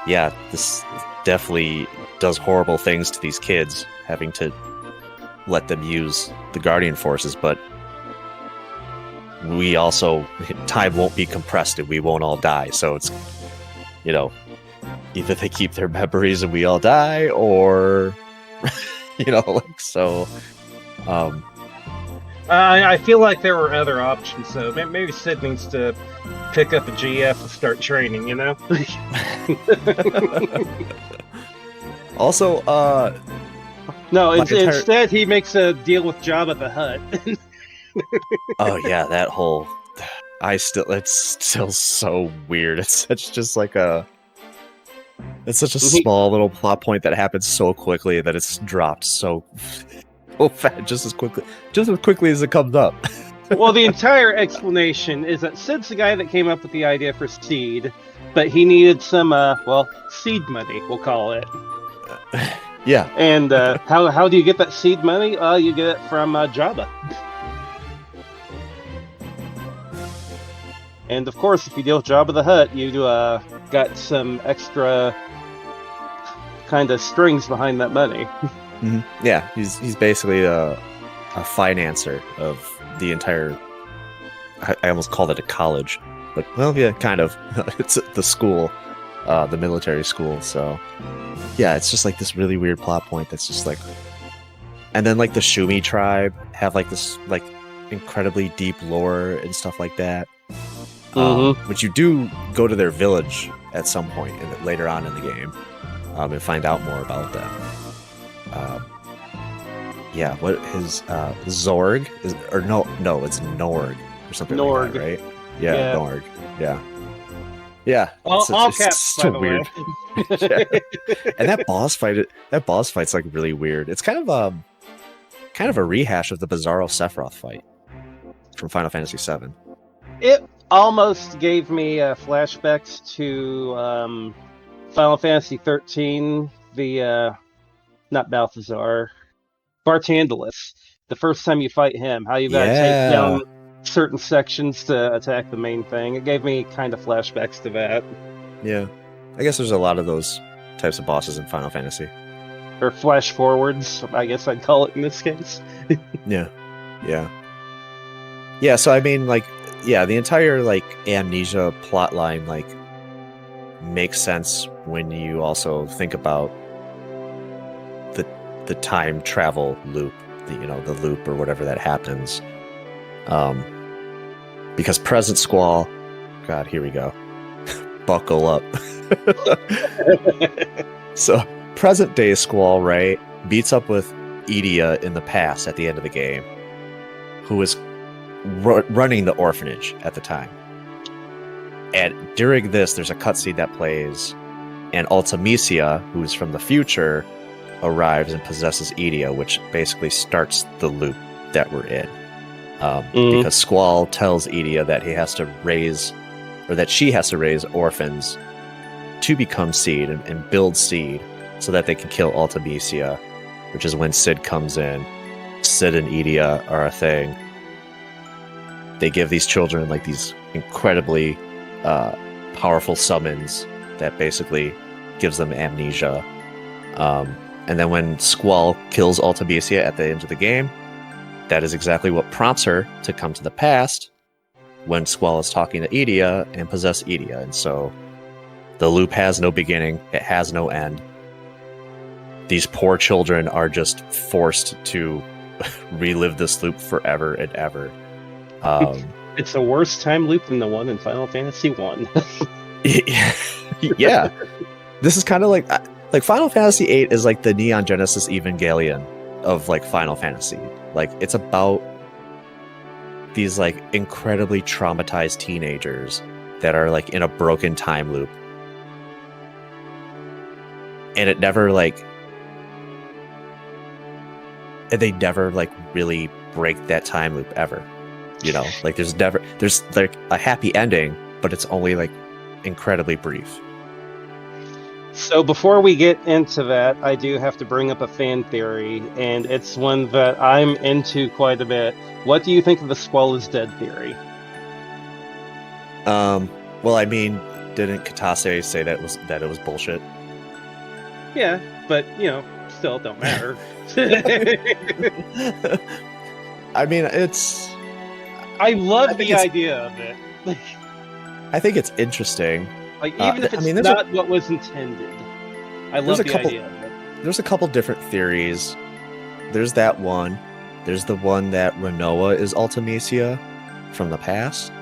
yeah, this definitely does horrible things to these kids, having to let them use the Guardian Forces, but we also, time won't be compressed and we won't all die. So it's, you know, either they keep their memories and we all die, or you know, like, so I feel like there were other options, so maybe Sid needs to pick up a GF and start training, you know. Also, no, instead he makes a deal with Jabba the Hutt. Oh yeah, that whole, it's still so weird. It's such a small little plot point that happens so quickly that it's dropped so fast, just as quickly as it comes up. Well, the entire explanation is that Sid's the guy that came up with the idea for Seed, but he needed some seed money, we'll call it. Yeah. And how do you get that seed money? You get it from Jabba. And of course, if you deal with Jabba the Hutt, you got some extra kind of strings behind that money. Mm-hmm. Yeah, he's basically a financer of the entire. I almost called it a college, but well, yeah, kind of. It's the school, the military school. So yeah, it's just like this really weird plot point that's just like, and then like the Shumi tribe have like this like incredibly deep lore and stuff like that. Which you do go to their village at some point later on in the game, and find out more about them. Yeah, what is Zorg? It's Norg or something like that, right? Yeah, Norg. Yeah. All caps, so weird. Yeah. And that boss fight's like really weird. It's kind of a rehash of the Bizarro Sephiroth fight from Final Fantasy VII. almost gave me flashbacks to Final Fantasy 13, the not Balthazar, Bartandalus. The first time you fight him, how you got to take Yeah. down certain sections to attack the main thing. It gave me kind of flashbacks to that. Yeah. I guess there's a lot of those types of bosses in Final Fantasy. Or flash forwards, I guess I'd call it in this case. Yeah. Yeah. Yeah, so I mean, like, yeah, the entire, like, Amnesia plotline, like, makes sense when you also think about the time travel loop, the loop or whatever that happens. Because present Squall, God, here we go. Buckle up. So, present day Squall, right, beats up with Edea in the past at the end of the game, who was running the orphanage at the time. And during this, there's a cutscene that plays, and Ultimecia, who's from the future, arrives and possesses Edea, which basically starts the loop that we're in. Because Squall tells Edea that he has to raise, or that she has to raise orphans to become Seed and build Seed so that they can kill Ultimecia, which is when Sid comes in. Sid and Edea are a thing. They give these children like these incredibly powerful summons that basically gives them amnesia. And then when Squall kills Ultimecia at the end of the game, that is exactly what prompts her to come to the past when Squall is talking to Edea and possess Edea. And so the loop has no beginning, it has no end. These poor children are just forced to relive this loop forever and ever. It's a worse time loop than the one in Final Fantasy 1. Yeah. This is kind of like Final Fantasy 8 is like the Neon Genesis Evangelion of like Final Fantasy. Like, it's about these like incredibly traumatized teenagers that are like in a broken time loop. And it never like, and they never like really break that time loop ever. You know, like there's like a happy ending, but it's only like incredibly brief. So before we get into that, I do have to bring up a fan theory, and it's one that I'm into quite a bit. What do you think of the Squall is dead theory? Well, I mean, didn't Katase say that it was bullshit? Yeah, but still, it don't matter. I mean, it's. I love the idea of it. I think it's interesting. Like, even if it's not what was intended, I love the idea of it. There's a couple different theories. There's that one. There's the one that Renoa is Ultimecia from the past,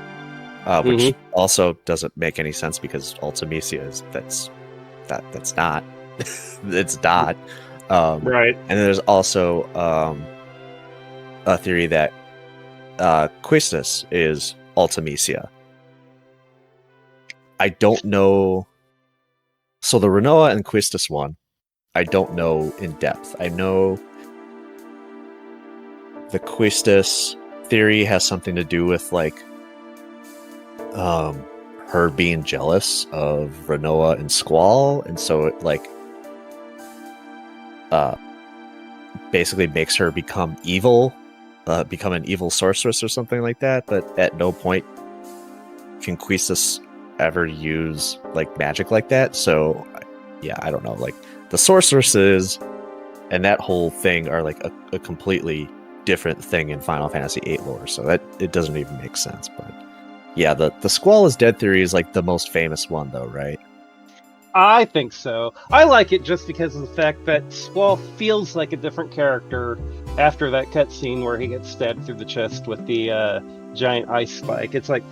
which also doesn't make any sense because Ultimecia is that's not. It's not. Right. And then there's also a theory that Quistis is Ultimecia. I don't know. So the Renoa and Quistis one, I don't know in depth. I know the Quistis theory has something to do with like her being jealous of Renoa and Squall, and so it like basically makes her become evil, become an evil sorceress or something like that. But at no point can Quistis ever use like magic like that. So yeah, I don't know, like the sorceresses and that whole thing are like a completely different thing in Final Fantasy VIII lore, so that it doesn't even make sense. But yeah, the Squall is dead theory is like the most famous one though, right? I think so. I like it just because of the fact that Squall feels like a different character after that cutscene where he gets stabbed through the chest with the giant ice spike. It's like,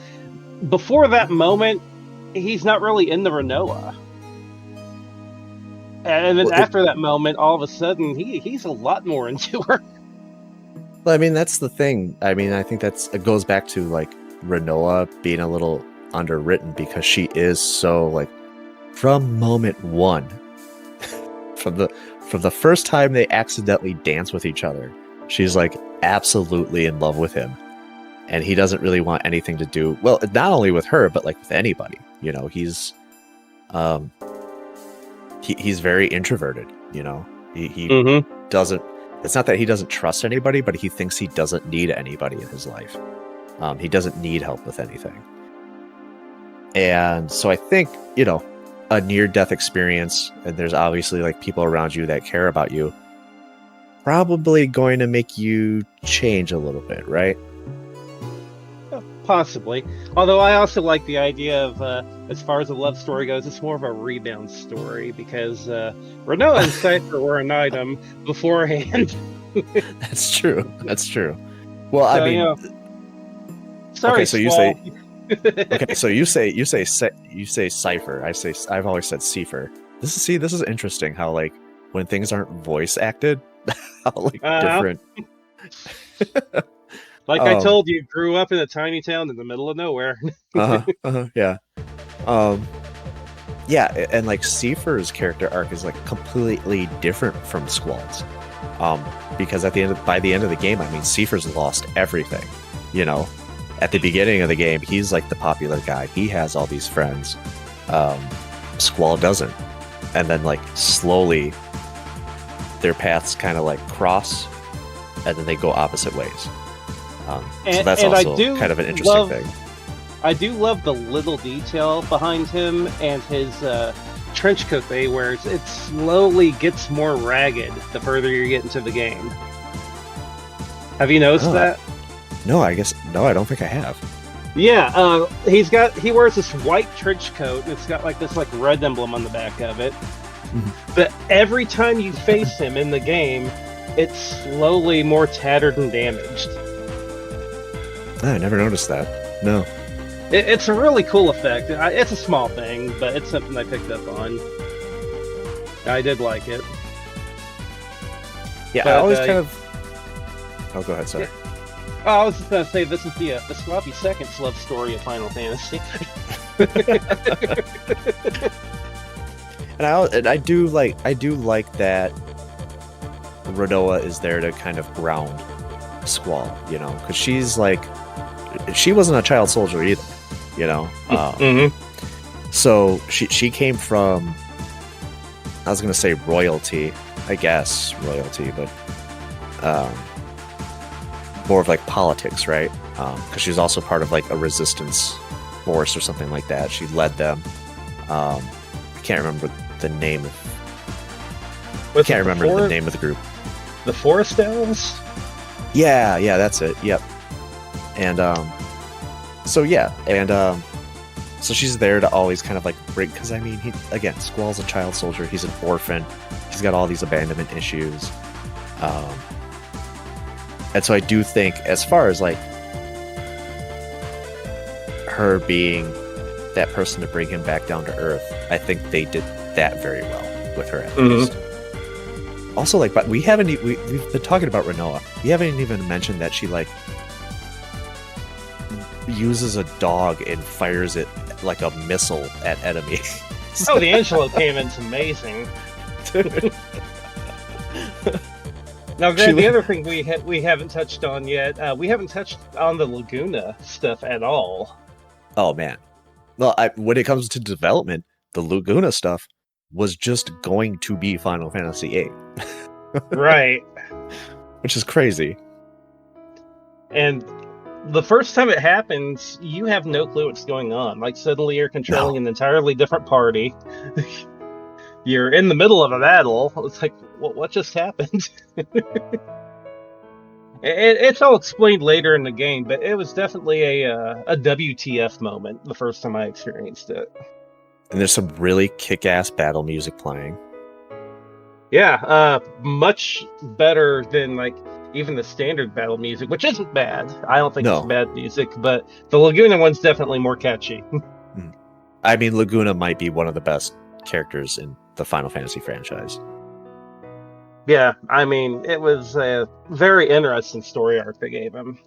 before that moment, he's not really in the Renoa. And then after that moment, all of a sudden, he's a lot more into her. Well, I mean, that's the thing. I mean, I think it goes back to like Renoa being a little underwritten because she is so like, from moment one, from the first time they accidentally dance with each other, she's like absolutely in love with him. and he doesn't really want anything to do, well, not only with her, but like with anybody. You know, he's very introverted. You know, he doesn't. It's not that he doesn't trust anybody, but he thinks he doesn't need anybody in his life. He doesn't need help with anything. And so I think, you know, a near-death experience, and there's obviously like people around you that care about you, probably going to make you change a little bit, right? Possibly. Although I also like the idea of, as far as the love story goes, it's more of a rebound story because Renault and Cypher were an item beforehand. That's true. That's true. Well, so, I mean, you know, sorry. Okay, so you say. Okay, so you say Cypher. I've always said Cipher. This is interesting. How like when things aren't voice acted, how like different. Like I told you, grew up in a tiny town in the middle of nowhere. Yeah. Yeah, and like Cipher's character arc is like completely different from Squall's. Because by the end of the game, I mean, Cipher's lost everything. You know, at the beginning of the game, he's like the popular guy. He has all these friends. Squall doesn't. And then like slowly their paths kind of like cross and then they go opposite ways. So that's also kind of an interesting thing. I do love the little detail behind him and his trench coat they wears. It slowly gets more ragged the further you get into the game. Have you noticed that? No, I don't think I have. Yeah, he wears this white trench coat and it's got like this like red emblem on the back of it. But every time you face him in the game, it's slowly more tattered and damaged. I never noticed that. No. It's a really cool effect. It's a small thing, but it's something I picked up on. I did like it. Yeah, but, I always kind of... Oh, go ahead, sorry. Yeah. Oh, I was just going to say, this is the sloppy seconds love story of Final Fantasy. And I do like that Rinoa is there to kind of ground Squall, you know, because she's like, she wasn't a child soldier either, you know. So she came from, I was gonna say royalty, I guess royalty, but more of like politics, right? Because she was also part of like a resistance force or something like that. She led them. I can't remember the name of. I can't remember the name of the group. The Forest Elves? Yeah, that's it. Yep. And so she's there to always kind of like bring, because I mean, Squall's a child soldier. He's an orphan. He's got all these abandonment issues. And so I do think, as far as like her being that person to bring him back down to earth, I think they did that very well with her at least. Also, like, but we've been talking about Rinoa. We haven't even mentioned that she like uses a dog and fires it like a missile at enemies. Oh, the Angelo camon's amazing. Now, Greg, the other thing we haven't touched on yet, we haven't touched on the Laguna stuff at all. Oh man, well, when it comes to development, the Laguna stuff was just going to be Final Fantasy VIII. Right. Which is crazy. And the first time it happens, you have no clue what's going on. Like, suddenly you're controlling an entirely different party. You're in the middle of a battle. It's like, what just happened? It's all explained later in the game, but it was definitely a WTF moment the first time I experienced it. And there's some really kick-ass battle music playing. Yeah, much better than like even the standard battle music, which isn't bad. I don't think it's bad music, but the Laguna one's definitely more catchy. I mean, Laguna might be one of the best characters in the Final Fantasy franchise. Yeah, I mean, it was a very interesting story arc they gave him.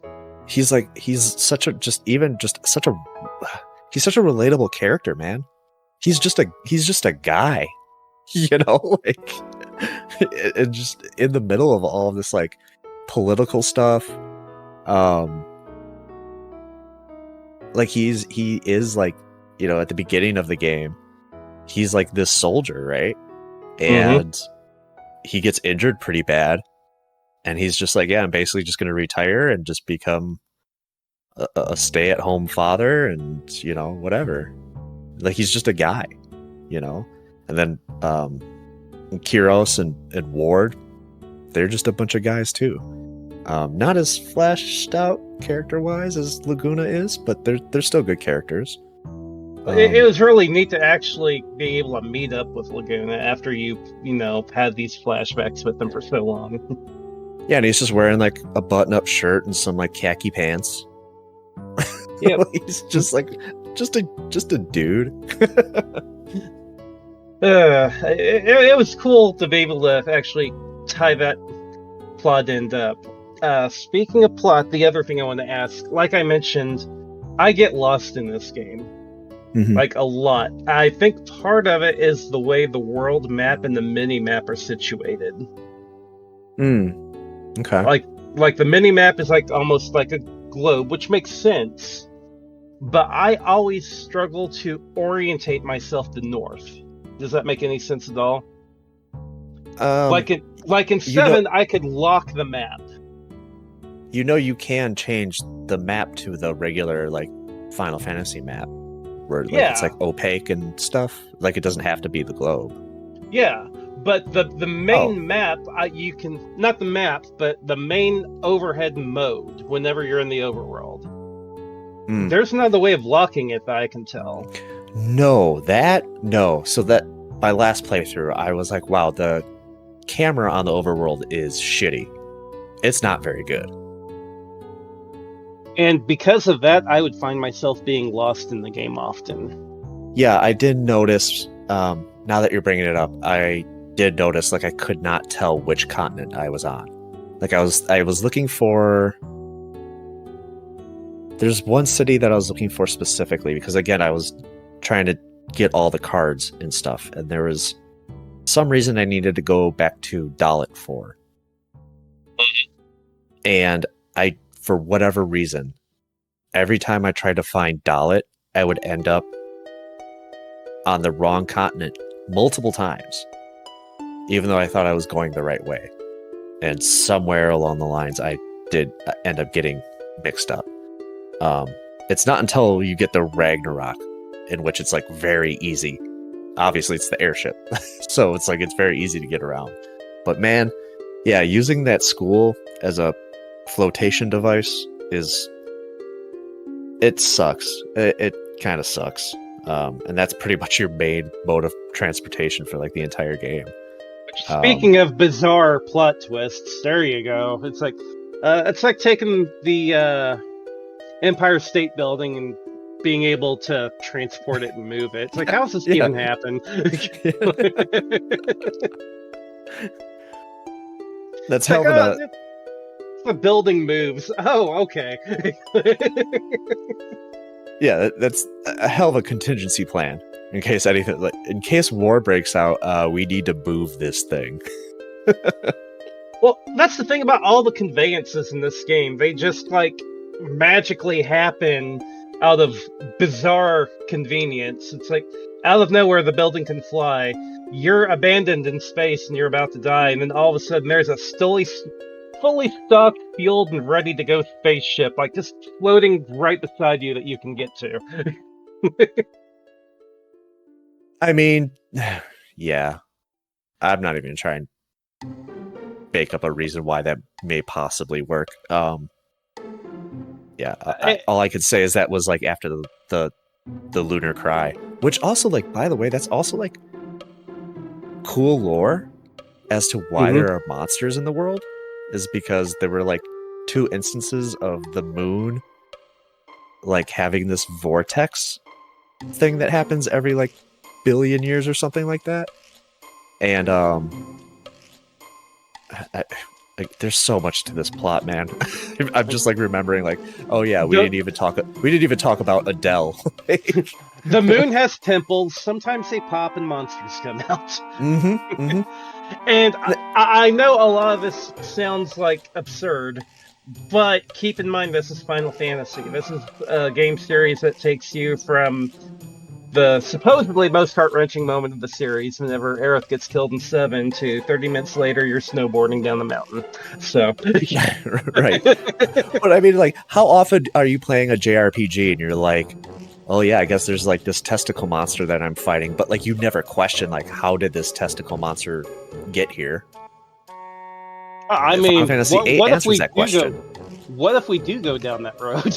He's such a relatable character, man. He's just a guy, you know, like, and just in the middle of all of this like political stuff, like he is like, at the beginning of the game, he's like this soldier, right? And he gets injured pretty bad, and he's just like, yeah, I'm basically just going to retire and just become a stay-at-home father, and whatever. Like, he's just a guy, and then Kiros and Ward, they're just a bunch of guys too. Not as fleshed out character-wise as Laguna is, but they're still good characters. It was really neat to actually be able to meet up with Laguna after you've had these flashbacks with them for so long. Yeah, and he's just wearing like a button-up shirt and some like khaki pants. Yeah, he's just like just a dude. It was cool to be able to actually tie that plot end up. Speaking of plot, the other thing I want to ask, like I mentioned, I get lost in this game. Like, a lot. I think part of it is the way the world map and the mini map are situated. Okay. Like the mini map is like almost like a globe, which makes sense. But I always struggle to orientate myself to north. Does that make any sense at all? Like in 7, I could lock the map. You can change the map to the regular like Final Fantasy map, where like, it's like opaque and stuff. Like, it doesn't have to be the globe. Yeah, but the main map, you can, not the map, but the main overhead mode. Whenever you're in the overworld, there's another way of locking it that I can tell. No. So that my last playthrough, I was like, wow, the camera on the overworld is shitty. It's not very good. And because of that, I would find myself being lost in the game often. Yeah, I did notice, now that you're bringing it up, I did notice, like, I could not tell which continent I was on. Like, I was looking for... There's one city that I was looking for specifically, because, again, I was trying to get all the cards and stuff, and there was some reason I needed to go back to Dalit for. And for whatever reason, every time I tried to find Dalit, I would end up on the wrong continent multiple times, even though I thought I was going the right way. And somewhere along the lines, I did end up getting mixed up. It's not until you get the Ragnarok, in which it's like very easy. Obviously, it's the airship, so it's like it's very easy to get around. But man, yeah, using that school as a flotation device it sucks. It kind of sucks. And that's pretty much your main mode of transportation for like the entire game. Speaking of bizarre plot twists, there you go. It's like taking the Empire State Building and being able to transport it and move it. It's like, how does this even happen? That's hell of the building moves. Oh, okay. Yeah, that's a hell of a contingency plan in case anything, like in case war breaks out. We need to move this thing. Well, that's the thing about all the conveyances in this game. They just like magically happen out of bizarre convenience. It's like out of nowhere the building can fly. You're abandoned in space and you're about to die, and then all of a sudden there's a fully stocked, fueled, and ready to go spaceship, like just floating right beside you that you can get to. I mean, yeah. I'm not even trying to bake up a reason why that may possibly work. Yeah, all I could say is that was like after the lunar cry, which also, like, by the way, that's also like cool lore as to why there are monsters in the world, is because there were like 2 instances of the moon like having this vortex thing that happens every like billion years or something like that. And like, there's so much to this plot, man. I'm just like remembering, like, oh yeah, we didn't even talk about Adele. The moon has temples. Sometimes they pop and monsters come out. And I know a lot of this sounds like absurd, But keep in mind, this is Final Fantasy. This is a game series that takes you from the supposedly most heart-wrenching moment of the series, whenever Aerith gets killed in 7, to 30 minutes later, you're snowboarding down the mountain. So, Right. But I mean, like, how often are you playing a JRPG and you're like, oh yeah, I guess there's like this testicle monster that I'm fighting, but like you never question like, how did this testicle monster get here? I Final mean, Fantasy VIII what if answers we that do question. what if we do go down that road?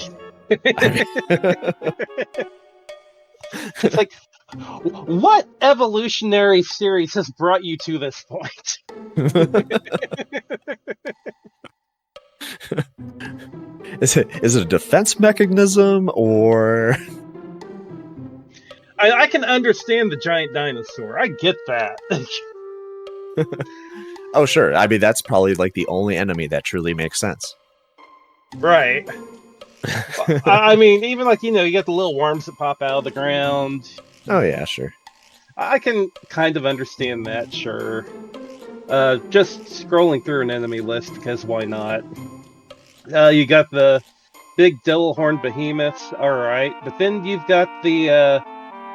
It's like, what evolutionary series has brought you to this point? Is it a defense mechanism or I can understand the giant dinosaur. I get that. oh sure, I mean that's probably like the only enemy that truly makes sense. Right. I mean, even like, you get the little worms that pop out of the ground. Oh yeah, sure. I can kind of understand that, sure. Just scrolling through an enemy list, because why not? You got the big devil horn behemoths, alright. But then you've got the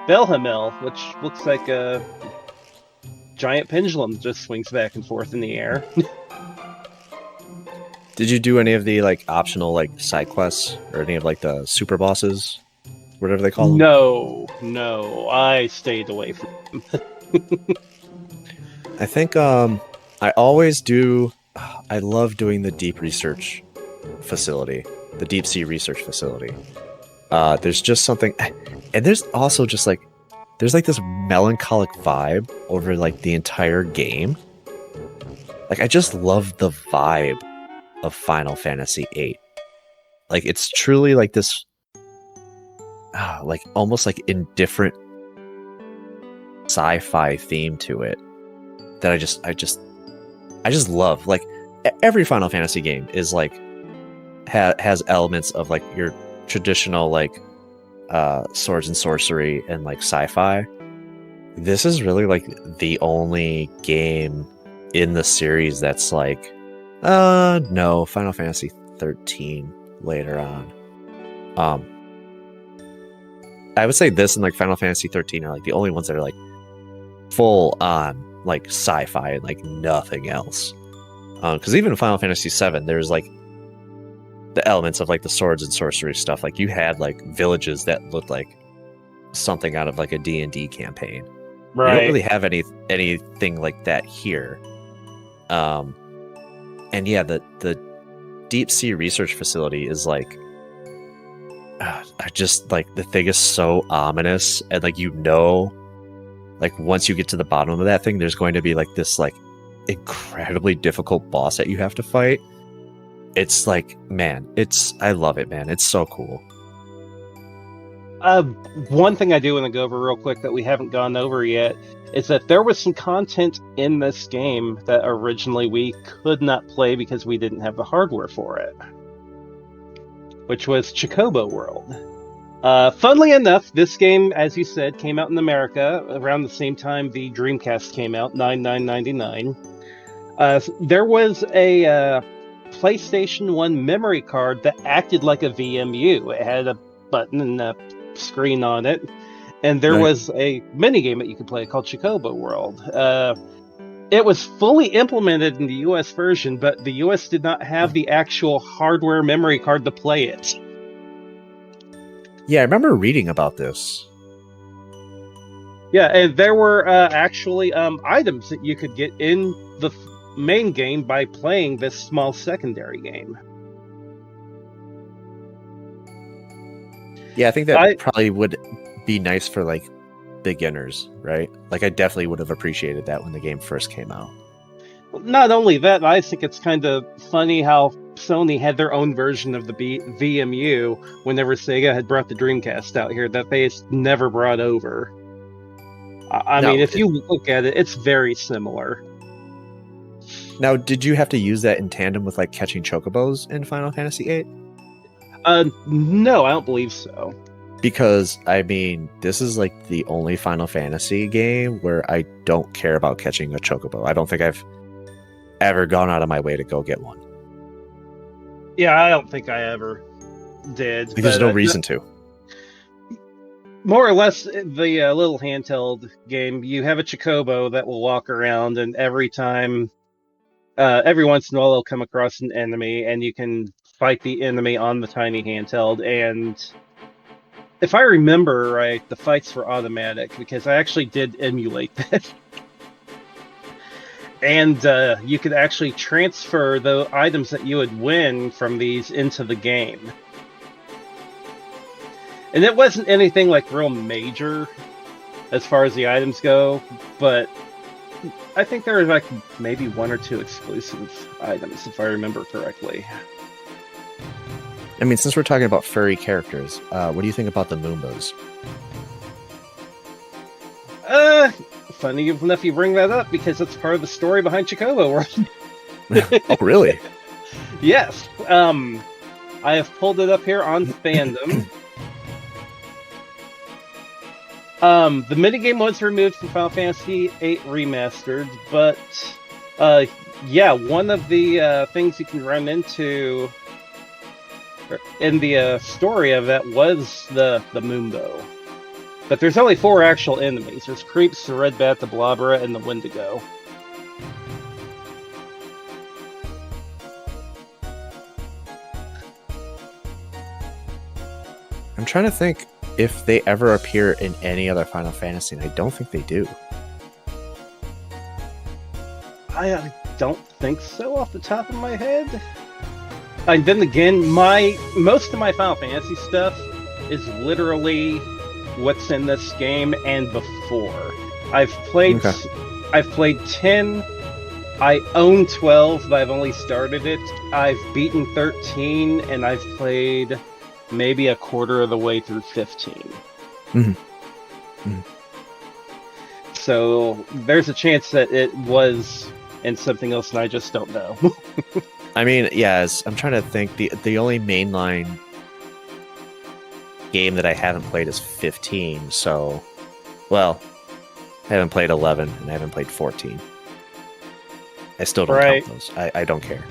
Belhamel, which looks like a giant pendulum that just swings back and forth in the air. Did you do any of the like optional like side quests or any of like the super bosses, whatever they call them? No, I stayed away from them. I think I always do. I love doing the deep research facility, the deep sea research facility. There's just something, and there's also just like there's like this melancholic vibe over like the entire game. Like I just love the vibe of Final Fantasy VIII. Like it's truly like this, like almost like indifferent sci-fi theme to it that I just love. Like every Final Fantasy game is like has elements of like your traditional like swords and sorcery and like sci-fi. This is really like the only game in the series that's like no, Final Fantasy 13 later on. I would say this and like Final Fantasy 13 are like the only ones that are like full on like sci-fi and like nothing else. Because even in Final Fantasy 7, there's like the elements of like the swords and sorcery stuff. Like you had like villages that looked like something out of like a D&D campaign. Right. You don't really have anything like that here. And yeah, the deep sea research facility is like, I just like the thing is so ominous, and like like once you get to the bottom of that thing, there's going to be like this like incredibly difficult boss that you have to fight. It's like, man, I love it, man. It's so cool. One thing I do want to go over real quick that we haven't gone over yet is that there was some content in this game that originally we could not play because we didn't have the hardware for it, which was Chocobo World. Funnily enough, this game, as you said, came out in America around the same time the Dreamcast came out, 9/9/99. There was a PlayStation 1 memory card that acted like a VMU. It had a button and a screen on it, and there was a minigame that you could play called Chocobo World. It was fully implemented in the US version, but the US did not have the actual hardware memory card to play it. Yeah, I remember reading about this. Yeah, and there were actually items that you could get in the main game by playing this small secondary game. Yeah, I think that probably would be nice for like beginners, right? Like I definitely would have appreciated that when the game first came out. Not only that, I think it's kind of funny how Sony had their own version of the VMU whenever Sega had brought the Dreamcast out here that they never brought over. I mean, if you look at it, it's very similar. Now, did you have to use that in tandem with like catching chocobos in Final Fantasy VIII? No, I don't believe so. Because, I mean, this is like the only Final Fantasy game where I don't care about catching a chocobo. I don't think I've ever gone out of my way to go get one. Yeah, I don't think I ever did. Like, there's but, no reason to. More or less, the little handheld game, you have a Chocobo that will walk around, and every once in a while, they'll come across an enemy, and you can fight the enemy on the tiny handheld. And if I remember right, the fights were automatic because I actually did emulate that. And you could actually transfer the items that you would win from these into the game. And it wasn't anything like real major as far as the items go, but I think there were like maybe 1 or 2 exclusive items, if I remember correctly. I mean, since we're talking about furry characters, what do you think about the Moombas? Funny enough you bring that up because it's part of the story behind Chocobo World. Oh, really? Yes. I have pulled it up here on Fandom. The minigame was removed from Final Fantasy VIII Remastered, but yeah, one of the things you can run into in the story of that was the Moombo. But there's only 4 actual enemies. There's Creeps, the Red Bat, the Blobbera, and the Wendigo. I'm trying to think if they ever appear in any other Final Fantasy, and I don't think they do. I don't think so off the top of my head. And then again, most of my Final Fantasy stuff is literally what's in this game and before. I've played 10. I own 12, but I've only started it. I've beaten 13, and I've played maybe a quarter of the way through 15. Mm-hmm. Mm-hmm. So there's a chance that it was in something else, and I just don't know. I mean, yes, I'm trying to think. The only mainline game that I haven't played is 15, so, well, I haven't played 11, and I haven't played 14. I still don't count those. I don't care.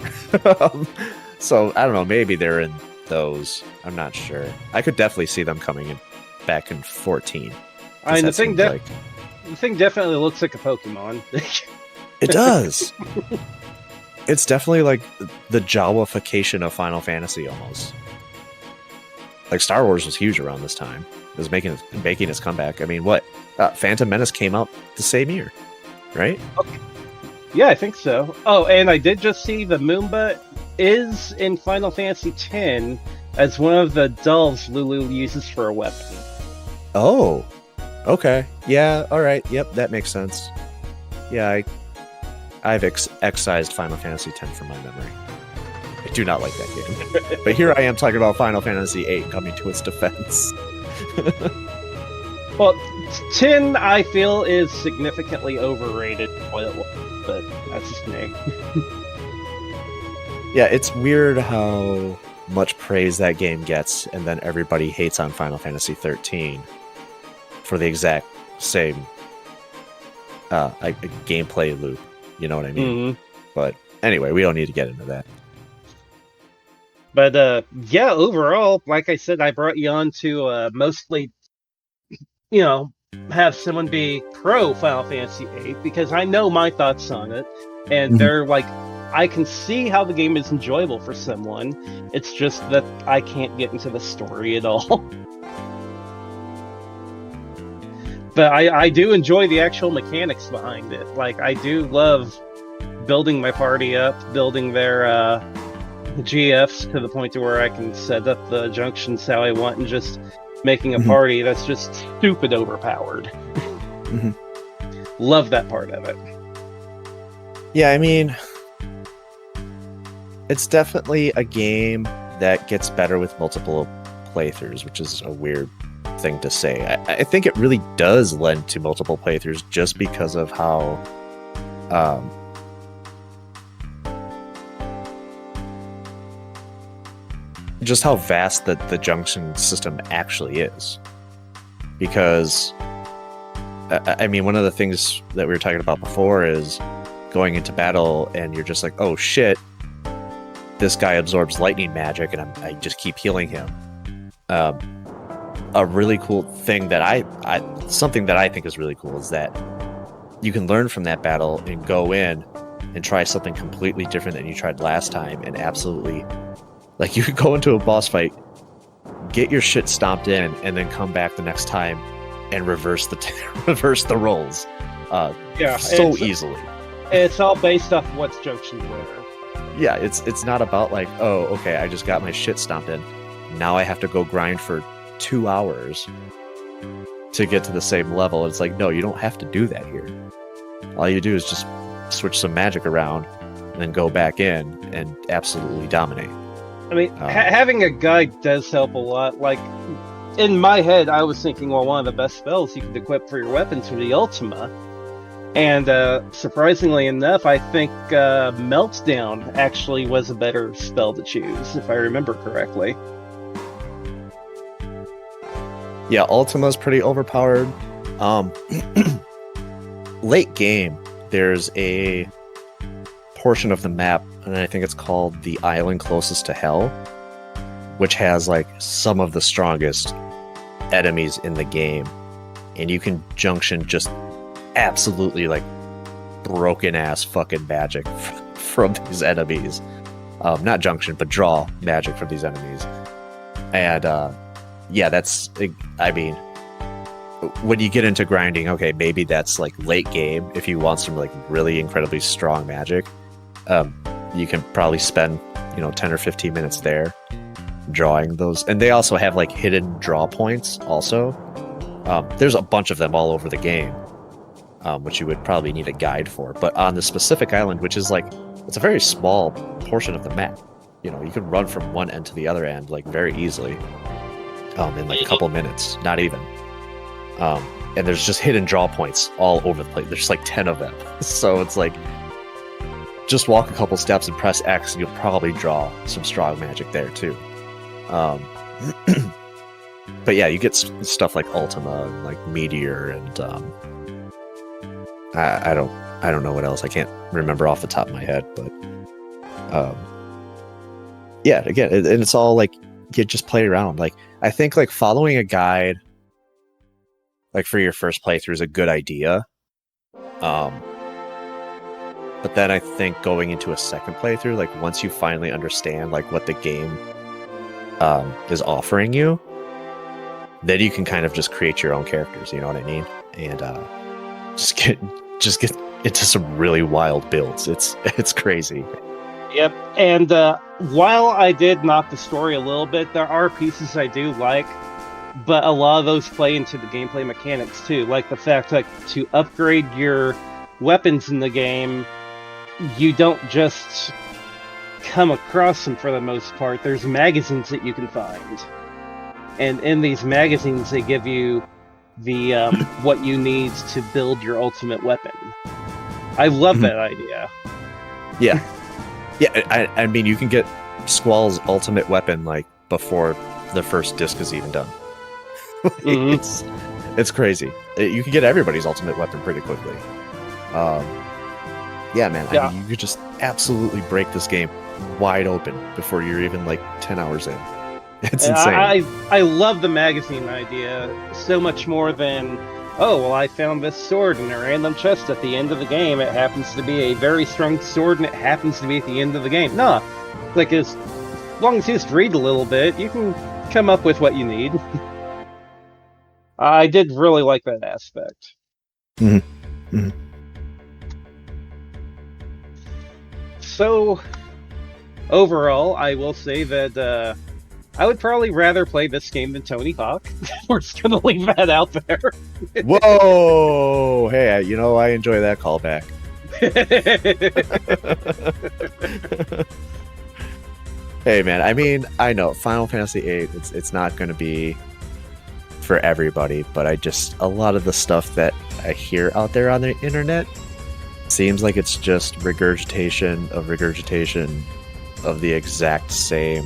So, I don't know, maybe they're in those. I'm not sure. I could definitely see them coming in back in 14. I mean, the thing definitely looks like a Pokemon. It does. It's definitely like the Jawification of Final Fantasy almost. Like, Star Wars was huge around this time. It was making its comeback. I mean, what? Phantom Menace came out the same year, right? Okay. Yeah, I think so. Oh, and I did just see the Moomba is in Final Fantasy X as one of the dolls Lulu uses for a weapon. Oh, okay. Yeah, all right. Yep, that makes sense. Yeah, I've excised Final Fantasy X from my memory. I do not like that game. But here I am talking about Final Fantasy VIII coming to its defense. Well, 10, I feel, is significantly overrated, but that's just me. Yeah, it's weird how much praise that game gets, and then everybody hates on Final Fantasy 13 for the exact same gameplay loop. You know what I mean? Mm-hmm. But anyway, we don't need to get into that. But yeah, overall, like I said, I brought you on to mostly, have someone be pro Final Fantasy VIII because I know my thoughts on it, and they're like, I can see how the game is enjoyable for someone. It's just that I can't get into the story at all. But I do enjoy the actual mechanics behind it. Like, I do love building my party up, building their GFs to the point to where I can set up the junctions how I want, and just making a party that's just stupid overpowered. Love that part of it. Yeah, I mean, it's definitely a game that gets better with multiple playthroughs, which is a weird thing to say. I think it really does lend to multiple playthroughs just because of how just how vast the junction system actually is. Because I mean, one of the things that we were talking about before is going into battle and you're just like, oh shit, this guy absorbs lightning magic, and I just keep healing him. A really cool thing that something that I think is really cool is that you can learn from that battle and go in and try something completely different than you tried last time, and absolutely, like, you could go into a boss fight, get your shit stomped in, and then come back the next time and reverse the rolls. So easily. It's all based off what's junction where. Yeah, it's not about like, oh, okay, I just got my shit stomped in. Now I have to go grind for 2 hours to get to the same level. It's like, no, you don't have to do that here. All you do is just switch some magic around and then go back in and absolutely dominate. I mean, having a guide does help a lot. Like, in my head, I was thinking, well, one of the best spells you could equip for your weapons would be Ultima. And surprisingly enough, I think Meltdown actually was a better spell to choose, if I remember correctly. Yeah, Ultima's pretty overpowered. Late game, there's a portion of the map, and I think it's called the island closest to hell, which has like some of the strongest enemies in the game, and you can junction just absolutely like broken ass fucking magic from these enemies. Not junction, but draw magic from these enemies. And yeah, that's, I mean, when you get into grinding, okay, maybe that's like late game. If you want some like really incredibly strong magic, you can probably spend 10 or 15 minutes there drawing those. And they also have like hidden draw points also. There's a bunch of them all over the game, which you would probably need a guide for. But on the specific island, which is like, it's a very small portion of the map, you can run from one end to the other end like very easily in like a couple minutes, not even. And there's just hidden draw points all over the place. There's like 10 of them. So it's like, just walk a couple steps and press X, and you'll probably draw some strong magic there too. But yeah, you get stuff like Ultima and like Meteor, and I don't know what else. I can't remember off the top of my head, but yeah, again, and it's all like, you just play around. Like, I think like following a guide like for your first playthrough is a good idea. But then I think going into a second playthrough, like once you finally understand like what the game is offering you, then you can kind of just create your own characters, you know what I mean? And just get into some really wild builds. It's crazy. Yep. And while I did knock the story a little bit, there are pieces I do like, but a lot of those play into the gameplay mechanics too, like the fact like to upgrade your weapons in the game, you don't just come across them for the most part. There's magazines that you can find, and in these magazines they give you the what you need to build your ultimate weapon. I love that idea. Yeah, I mean, you can get Squall's ultimate weapon like before the first disc is even done. It's crazy. You can get everybody's ultimate weapon pretty quickly. Yeah, man. Yeah. I mean, you could just absolutely break this game wide open before you're even like 10 hours in. It's insane. I love the magazine idea so much more than, oh, well, I found this sword in a random chest at the end of the game. It happens to be a very strong sword, and it happens to be at the end of the game. Nah, like as long as you just read a little bit, you can come up with what you need. I did really like that aspect. Mm-hmm. Mm-hmm. So, overall, I will say that I would probably rather play this game than Tony Hawk. We're just going to leave that out there. Whoa! Hey, I enjoy that callback. Hey, man, I mean, I know, Final Fantasy VIII, it's not going to be for everybody, but a lot of the stuff that I hear out there on the internet seems like it's just regurgitation of the exact same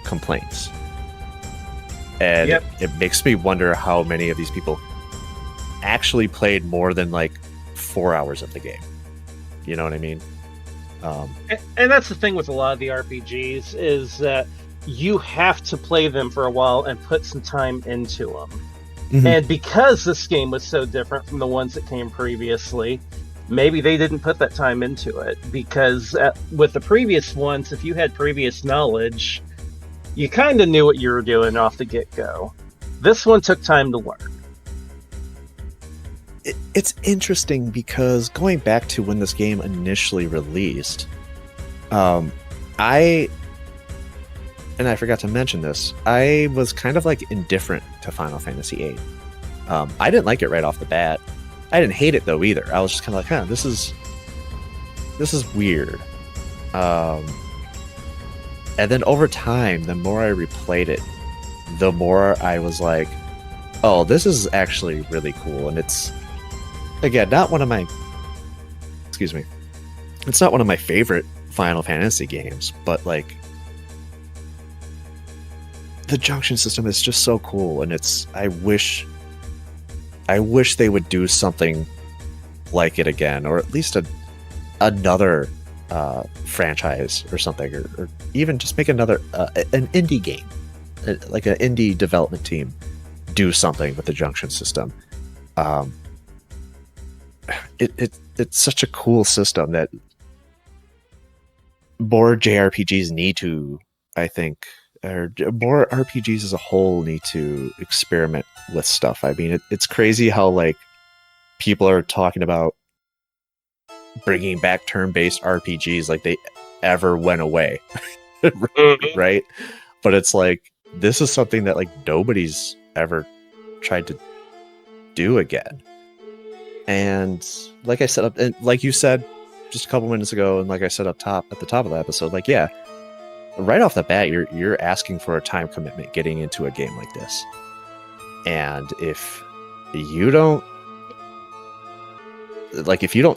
complaints. And it makes me wonder how many of these people actually played more than like 4 hours of the game. You know what I mean? And that's the thing with a lot of the RPGs is that you have to play them for a while and put some time into them. Mhm. And because this game was so different from the ones that came previously, maybe they didn't put that time into it. Because with the previous ones, if you had previous knowledge, you kind of knew what you were doing off the get-go. This one took time to learn. It's interesting because going back to when this game initially released, I forgot to mention this, I was kind of like indifferent to Final Fantasy VIII. I didn't like it right off the bat. I didn't hate it though either. I was just kind of like, this is weird. And then over time, the more I replayed it, the more I was like, oh, this is actually really cool. And it's, again, not one of my, it's not one of my favorite Final Fantasy games, but like, the junction system is just so cool, and it's, I wish they would do something like it again, or at least another franchise or something, or even just make another an indie game, like an indie development team do something with the junction system. It's such a cool system that more JRPGs need to, I think, or more RPGs as a whole need to experiment with stuff. I mean, it's crazy how like people are talking about bringing back turn-based RPGs like they ever went away, right? But it's like, this is something that like nobody's ever tried to do again. And like I said, and like you said just a couple minutes ago, and like I said at the top of the episode, like, yeah, right off the bat, you're asking for a time commitment getting into a game like this. And if you don't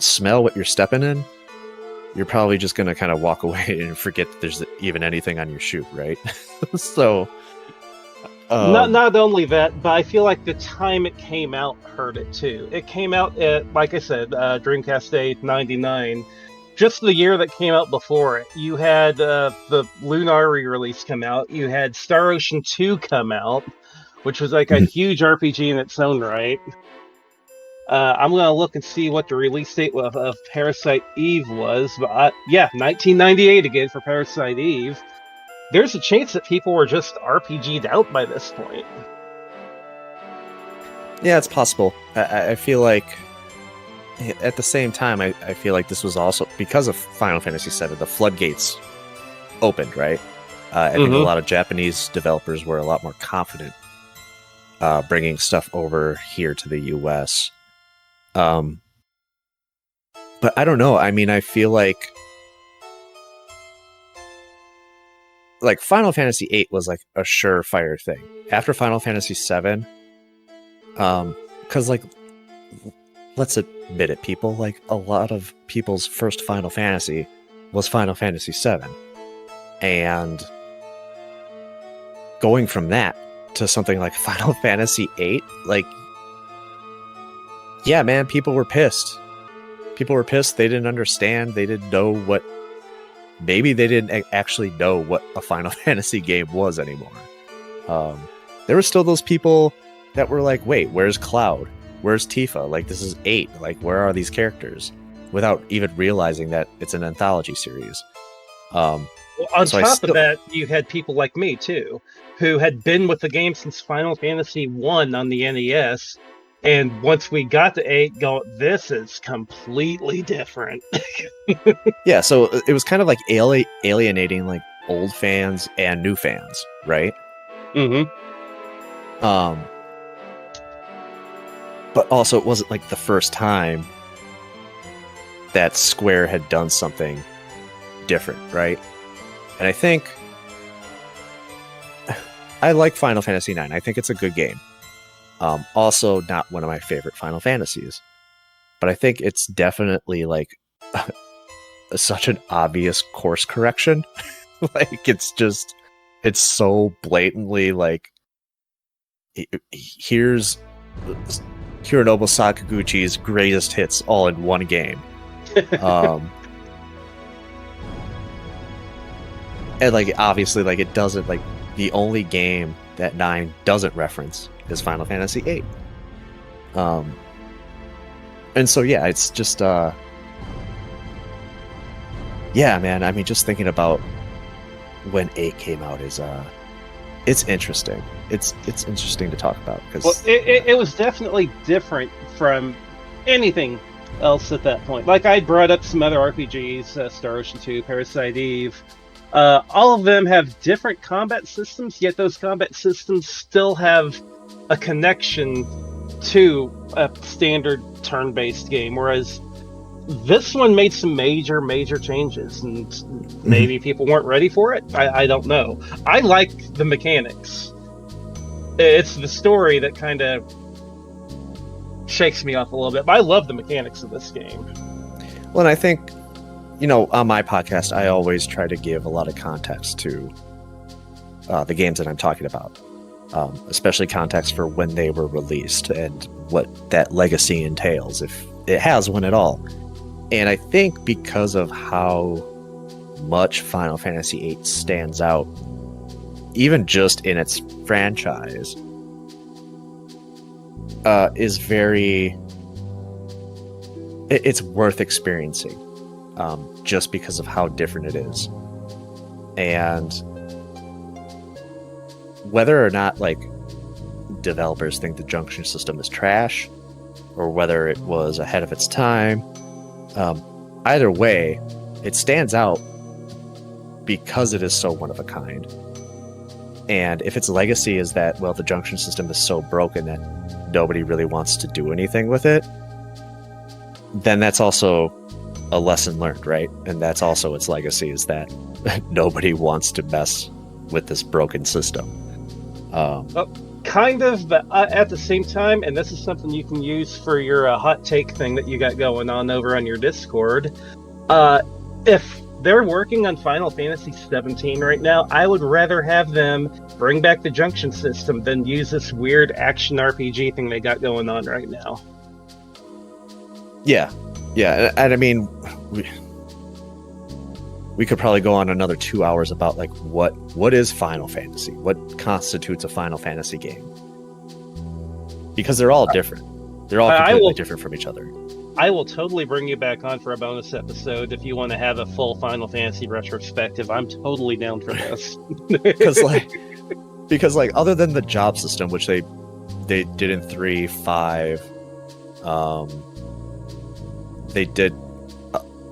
smell what you're stepping in, you're probably just going to kind of walk away and forget that there's even anything on your shoe, right? So not only that, but I feel like the time it came out hurt it too. It came out at, like I said, Dreamcast Day 99. Just the year that came out before it, you had the Lunar re-release come out. You had Star Ocean 2 come out, which was like a huge RPG in its own right. I'm going to look and see what the release date of Parasite Eve was. But 1998 again for Parasite Eve. There's a chance that people were just RPG'd out by this point. Yeah, it's possible. I feel like at the same time, I feel like this was also because of Final Fantasy VII, the floodgates opened, right? I think a lot of Japanese developers were a lot more confident bringing stuff over here to the US. But I don't know. I mean, I feel like Final Fantasy VIII was like a surefire thing. After Final Fantasy VII, because like, let's admit it, people, like a lot of people's first Final Fantasy was Final Fantasy VII. And going from that to something like Final Fantasy VIII, like, yeah, man, people were pissed. People were pissed. They didn't understand. They didn't know what... Maybe they didn't actually know what a Final Fantasy game was anymore. There were still those people that were like, wait, where's Cloud? Where's Tifa? Like, this is 8. Like, where are these characters? Without even realizing that it's an anthology series. Well, on top of that, you had people like me, too, who had been with the game since Final Fantasy 1 on the NES, and once we got to 8, this is completely different. Yeah, so it was kind of like alienating like old fans and new fans, right? But also it wasn't like the first time that Square had done something different, right? And I think I like Final Fantasy IX. I think it's a good game. Also not one of my favorite Final Fantasies. But I think it's definitely like such an obvious course correction. Like, it's so blatantly like, here's Hironobu Sakaguchi's greatest hits all in one game. And like obviously like it doesn't, like the only game that 9 doesn't reference is Final Fantasy 8. And so yeah, it's just yeah, man, I mean just thinking about when 8 came out is it's interesting. It's interesting to talk about because it was definitely different from anything else at that point. Like I brought up some other RPGs, Star Ocean 2, Parasite Eve. All of them have different combat systems, yet those combat systems still have a connection to a standard turn-based game. Whereas this one made some major changes, and maybe people weren't ready for it. I don't know. I like the mechanics. It's the story that kind of shakes me off a little bit, but I love the mechanics of this game. well, and I think, you know, on my podcast, I always try to give a lot of context to the games that I'm talking about, especially context for when they were released and what that legacy entails, if it has one at all. And I think because of how much Final Fantasy VIII stands out, even just in its franchise, is very... It's worth experiencing, just because of how different it is. And whether or not, like, developers think the junction system is trash, or whether it was ahead of its time, either way, it stands out because it is so one of a kind. And if its legacy is that, well, the junction system is so broken that nobody really wants to do anything with it, then that's also a lesson learned, right? And that's also its legacy, is that nobody wants to mess with this broken system. Kind of, but at the same time, and this is something you can use for your hot take thing that you got going on over on your Discord. If they're working on Final Fantasy 17 right now, I would rather have them bring back the junction system than use this weird action RPG thing they got going on right now. Yeah, and I mean, we could probably go on another 2 hours about like what is Final Fantasy, what constitutes a Final Fantasy game, because they're all different. They're all completely different from each other. I will totally bring you back on for a bonus episode if you want to have a full Final Fantasy retrospective. I'm totally down for this. because other than the job system, which they did in 3, 5, they did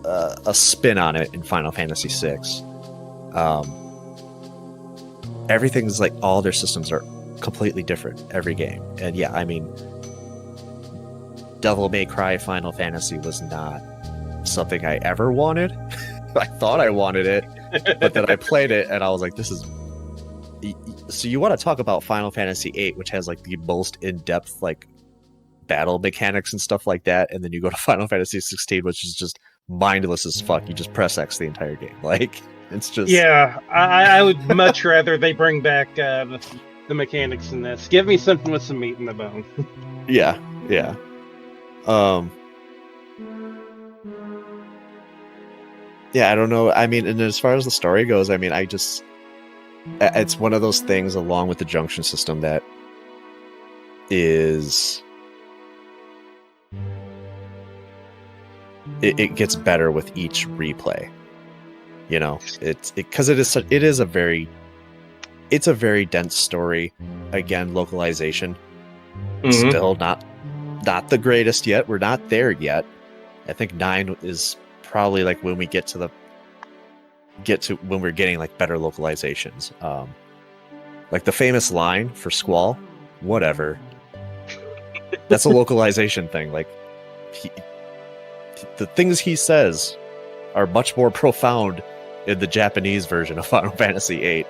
a spin on it in Final Fantasy 6. Everything's like, all their systems are completely different every game. And yeah, I mean, Devil May Cry Final Fantasy was not something I ever wanted. I thought I wanted it, but then I played it and I was like, this is... So you want to talk about Final Fantasy VIII, which has like the most in-depth like battle mechanics and stuff like that, and then you go to Final Fantasy 16, which is just mindless as fuck. You just press X the entire game. Like, it's just... Yeah, I would much rather they bring back the mechanics in this. Give me something with some meat in the bone. Yeah. Yeah, I don't know. I mean, and as far as the story goes, I mean, it's one of those things, along with the junction system, that is... It gets better with each replay. You know, because it is a very dense story. Again, localization still not the greatest yet. We're not there yet. I think 9 is probably like when we get to when we're getting like better localizations. Like the famous line for Squall, whatever. That's a localization thing. Like the things he says are much more profound in the Japanese version of Final Fantasy VIII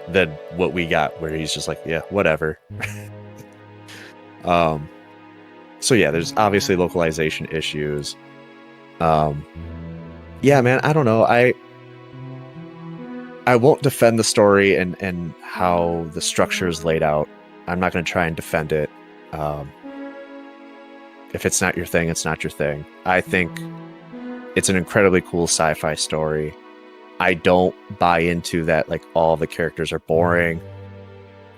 than what we got, where he's just like, yeah, whatever. So yeah, there's obviously localization issues. Yeah, man, I don't know. I won't defend the story and how the structure is laid out. I'm not going to try and defend it. If it's not your thing, it's not your thing. I think it's an incredibly cool sci-fi story. I don't buy into that, like, all the characters are boring.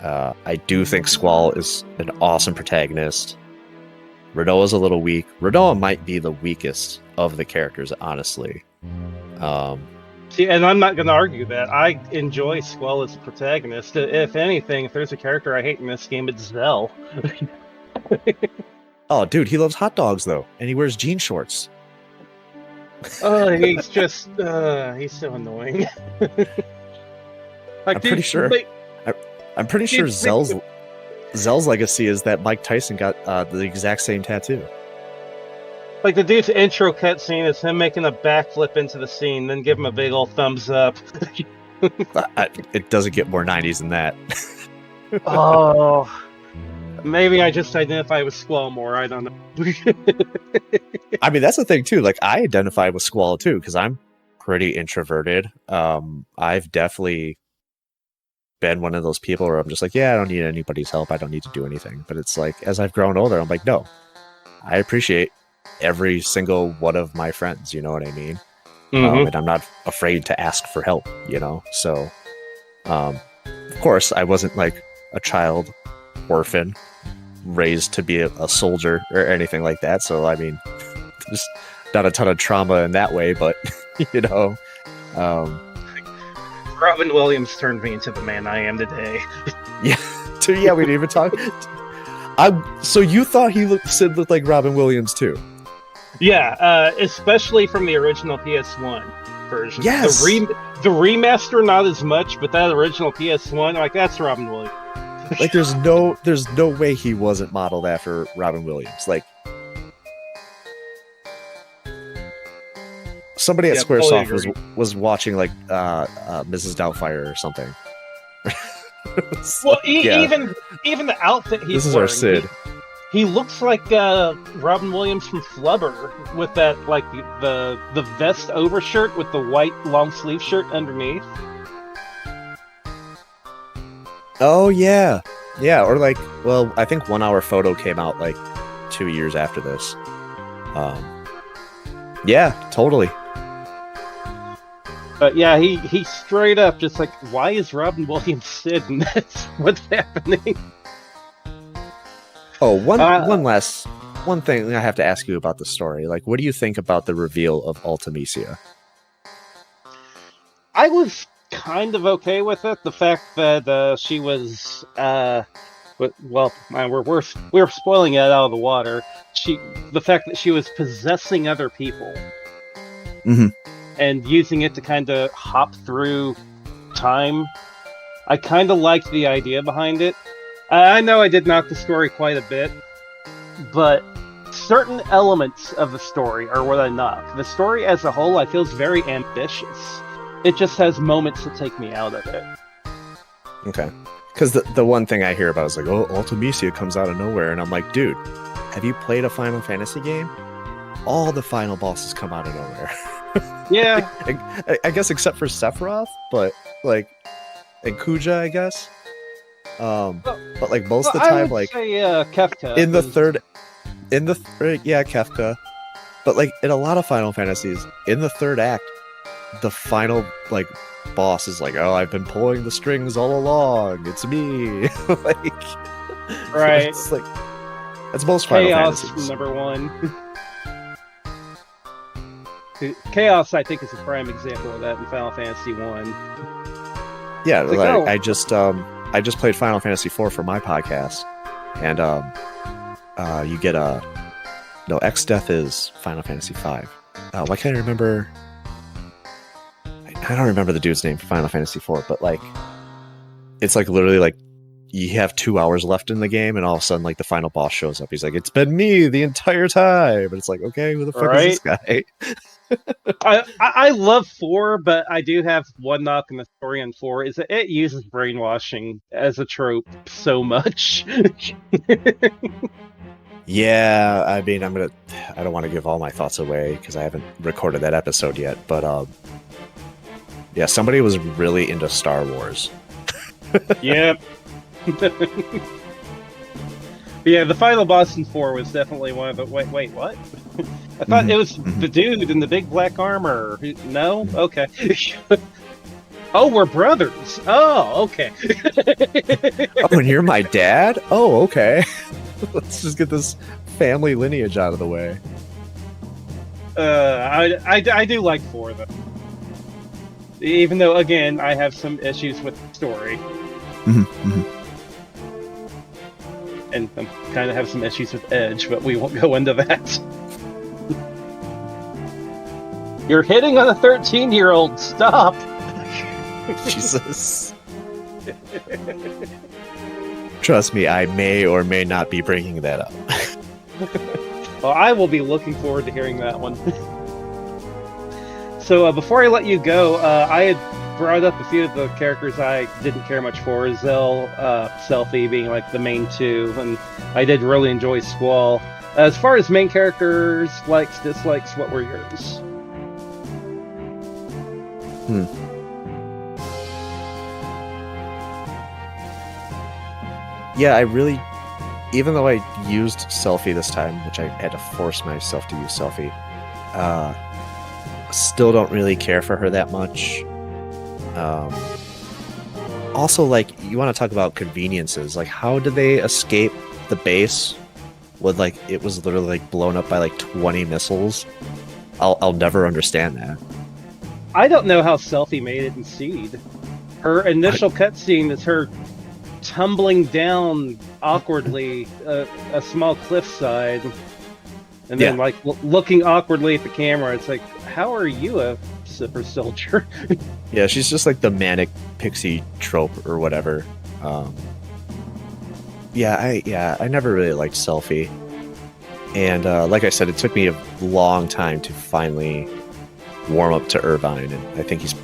I do think Squall is an awesome protagonist. Renoa's a little weak. Renoa might be the weakest of the characters, honestly. See, and I'm not going to argue that. I enjoy Squall as a protagonist. If anything, if there's a character I hate in this game, it's Zell. Oh, dude, he loves hot dogs, though, and he wears jean shorts. Oh, he's just, he's so annoying. Like, I'm pretty sure. I'm pretty sure Zell's legacy is that Mike Tyson got the exact same tattoo. Like, the dude's intro cutscene is him making a backflip into the scene, then give him a big old thumbs up. It doesn't get more 90s than that. Oh, maybe I just identify with Squall more. I don't know. I mean, that's the thing too. Like, I identify with Squall too because I'm pretty introverted. I've definitely been one of those people where I'm just like, yeah, I don't need anybody's help. I don't need to do anything. But it's like, as I've grown older, I'm like, no, I appreciate every single one of my friends. You know what I mean? And I'm not afraid to ask for help. You know, so of course, I wasn't like a child orphan raised to be a soldier or anything like that. So I mean, there's not a ton of trauma in that way, but you know. Robin Williams turned me into the man I am today. Yeah, we didn't even talk. So you thought Sid looked like Robin Williams too? Yeah, especially from the original PS1 version. Yes. The remaster, not as much, but that original PS1, like, that's Robin Williams. Like, there's no way he wasn't modeled after Robin Williams. Like, somebody at Squaresoft was watching like Mrs. Doubtfire or something. Well, even the outfit he's this is wearing, our Sid. He looks like Robin Williams from Flubber with that, like, the vest overshirt with the white long sleeve shirt underneath. Oh yeah, or like, well, I think 1 Hour Photo came out like 2 years after this. Yeah, totally. But yeah, he straight up just like, why is Robin Williams Sid? And that's what's happening. Oh, one thing I have to ask you about the story. Like, what do you think about the reveal of Ultimecia? I was kind of okay with it. The fact that she was, well, we're spoiling it out of the water. The fact that she was possessing other people. Mm-hmm. And using it to kind of hop through time. I kind of liked the idea behind it. I know I did knock the story quite a bit, but certain elements of the story are what I knock. The story as a whole, I feel, is very ambitious. It just has moments that take me out of it. Okay. Because the one thing I hear about is like, oh, Ultimecia comes out of nowhere, and I'm like, dude, have you played a Final Fantasy game? All the final bosses come out of nowhere. Yeah. I guess except for Sephiroth, but like, and Kuja, I guess. But like most of the time, like, say, Kefka in the third, yeah, Kefka. But like in a lot of Final Fantasies, in the third act, the final like boss is like, oh, I've been pulling the strings all along. It's me. Like, right. It's like, that's most Final Fantasies. Chaos number one. Chaos, I think, is a prime example of that in Final Fantasy 1. Yeah, like, like, oh. I just played Final Fantasy 4 for my podcast, and you get X Death is Final Fantasy 5. Why can't I remember? I don't remember the dude's name for Final Fantasy 4, but like, it's like literally like you have 2 hours left in the game, and all of a sudden, like, the final boss shows up. He's like, "It's been me the entire time," and it's like, okay, who the fuck is this guy? I love 4, but I do have one knock in the story on 4 is that it uses brainwashing as a trope so much. Yeah, I mean, I don't want to give all my thoughts away because I haven't recorded that episode yet, but yeah, somebody was really into Star Wars. Yep. Yeah, the final boss in 4 was definitely one of the wait, what? I thought it was Mhm. the dude in the big black armor. No? Okay. Oh, we're brothers. Oh, okay. Oh, and you're my dad? Oh, okay. Let's just get this family lineage out of the way. I do like 4 though. Even though, again, I have some issues with the story, Mhm, mhm. and I kind of have some issues with Edge, but we won't go into that. You're hitting on a 13-year-old. Stop. Jesus. Trust me, I may or may not be bringing that up. Well, I will be looking forward to hearing that one. So before I let you go, I had brought up a few of the characters I didn't care much for. Zell, Selfie being like the main 2, and I did really enjoy Squall. As far as main characters, likes, dislikes, what were yours? Yeah, I really, even though I used Selfie this time, which I had to force myself to use Selfie, still don't really care for her that much. Also, like, you want to talk about conveniences. Like, how did they escape the base with, like, it was literally, like, blown up by, like, 20 missiles? I'll never understand that. I don't know how Selfie made it in Seed. Her initial cutscene is her tumbling down awkwardly a small cliffside, and then like looking awkwardly at the camera. It's like, how are you a super soldier? Yeah, she's just like the manic pixie trope or whatever. I never really liked Selfie, and like I said, it took me a long time to finally warm up to Irvine, and I think he's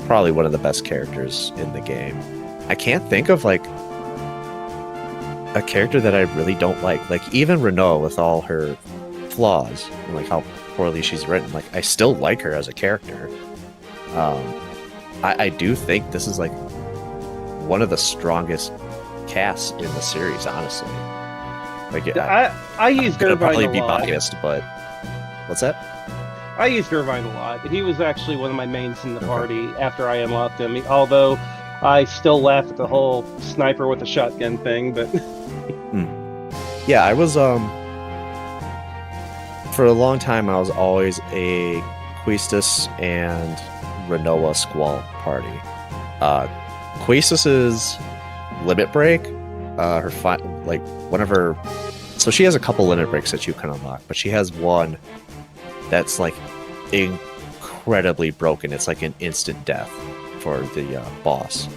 probably one of the best characters in the game. I can't think of like a character that I really don't like. Like even Renault, with all her flaws and like how poorly she's written, like I still like her as a character. I do think this is like one of the strongest casts in the series, honestly. Like I used I'm gonna Irvine probably a be lot. biased, but what's that? I used Irvine a lot. He was actually one of my mains in the party after I unlocked him. Although I still laugh at the whole sniper with a shotgun thing, but Yeah, I was for a long time I was always a Quistis and Renoa Squall party. Quistis's limit break, one of her, so she has a couple limit breaks that you can unlock, but she has one that's like incredibly broken. It's like an instant death for the boss.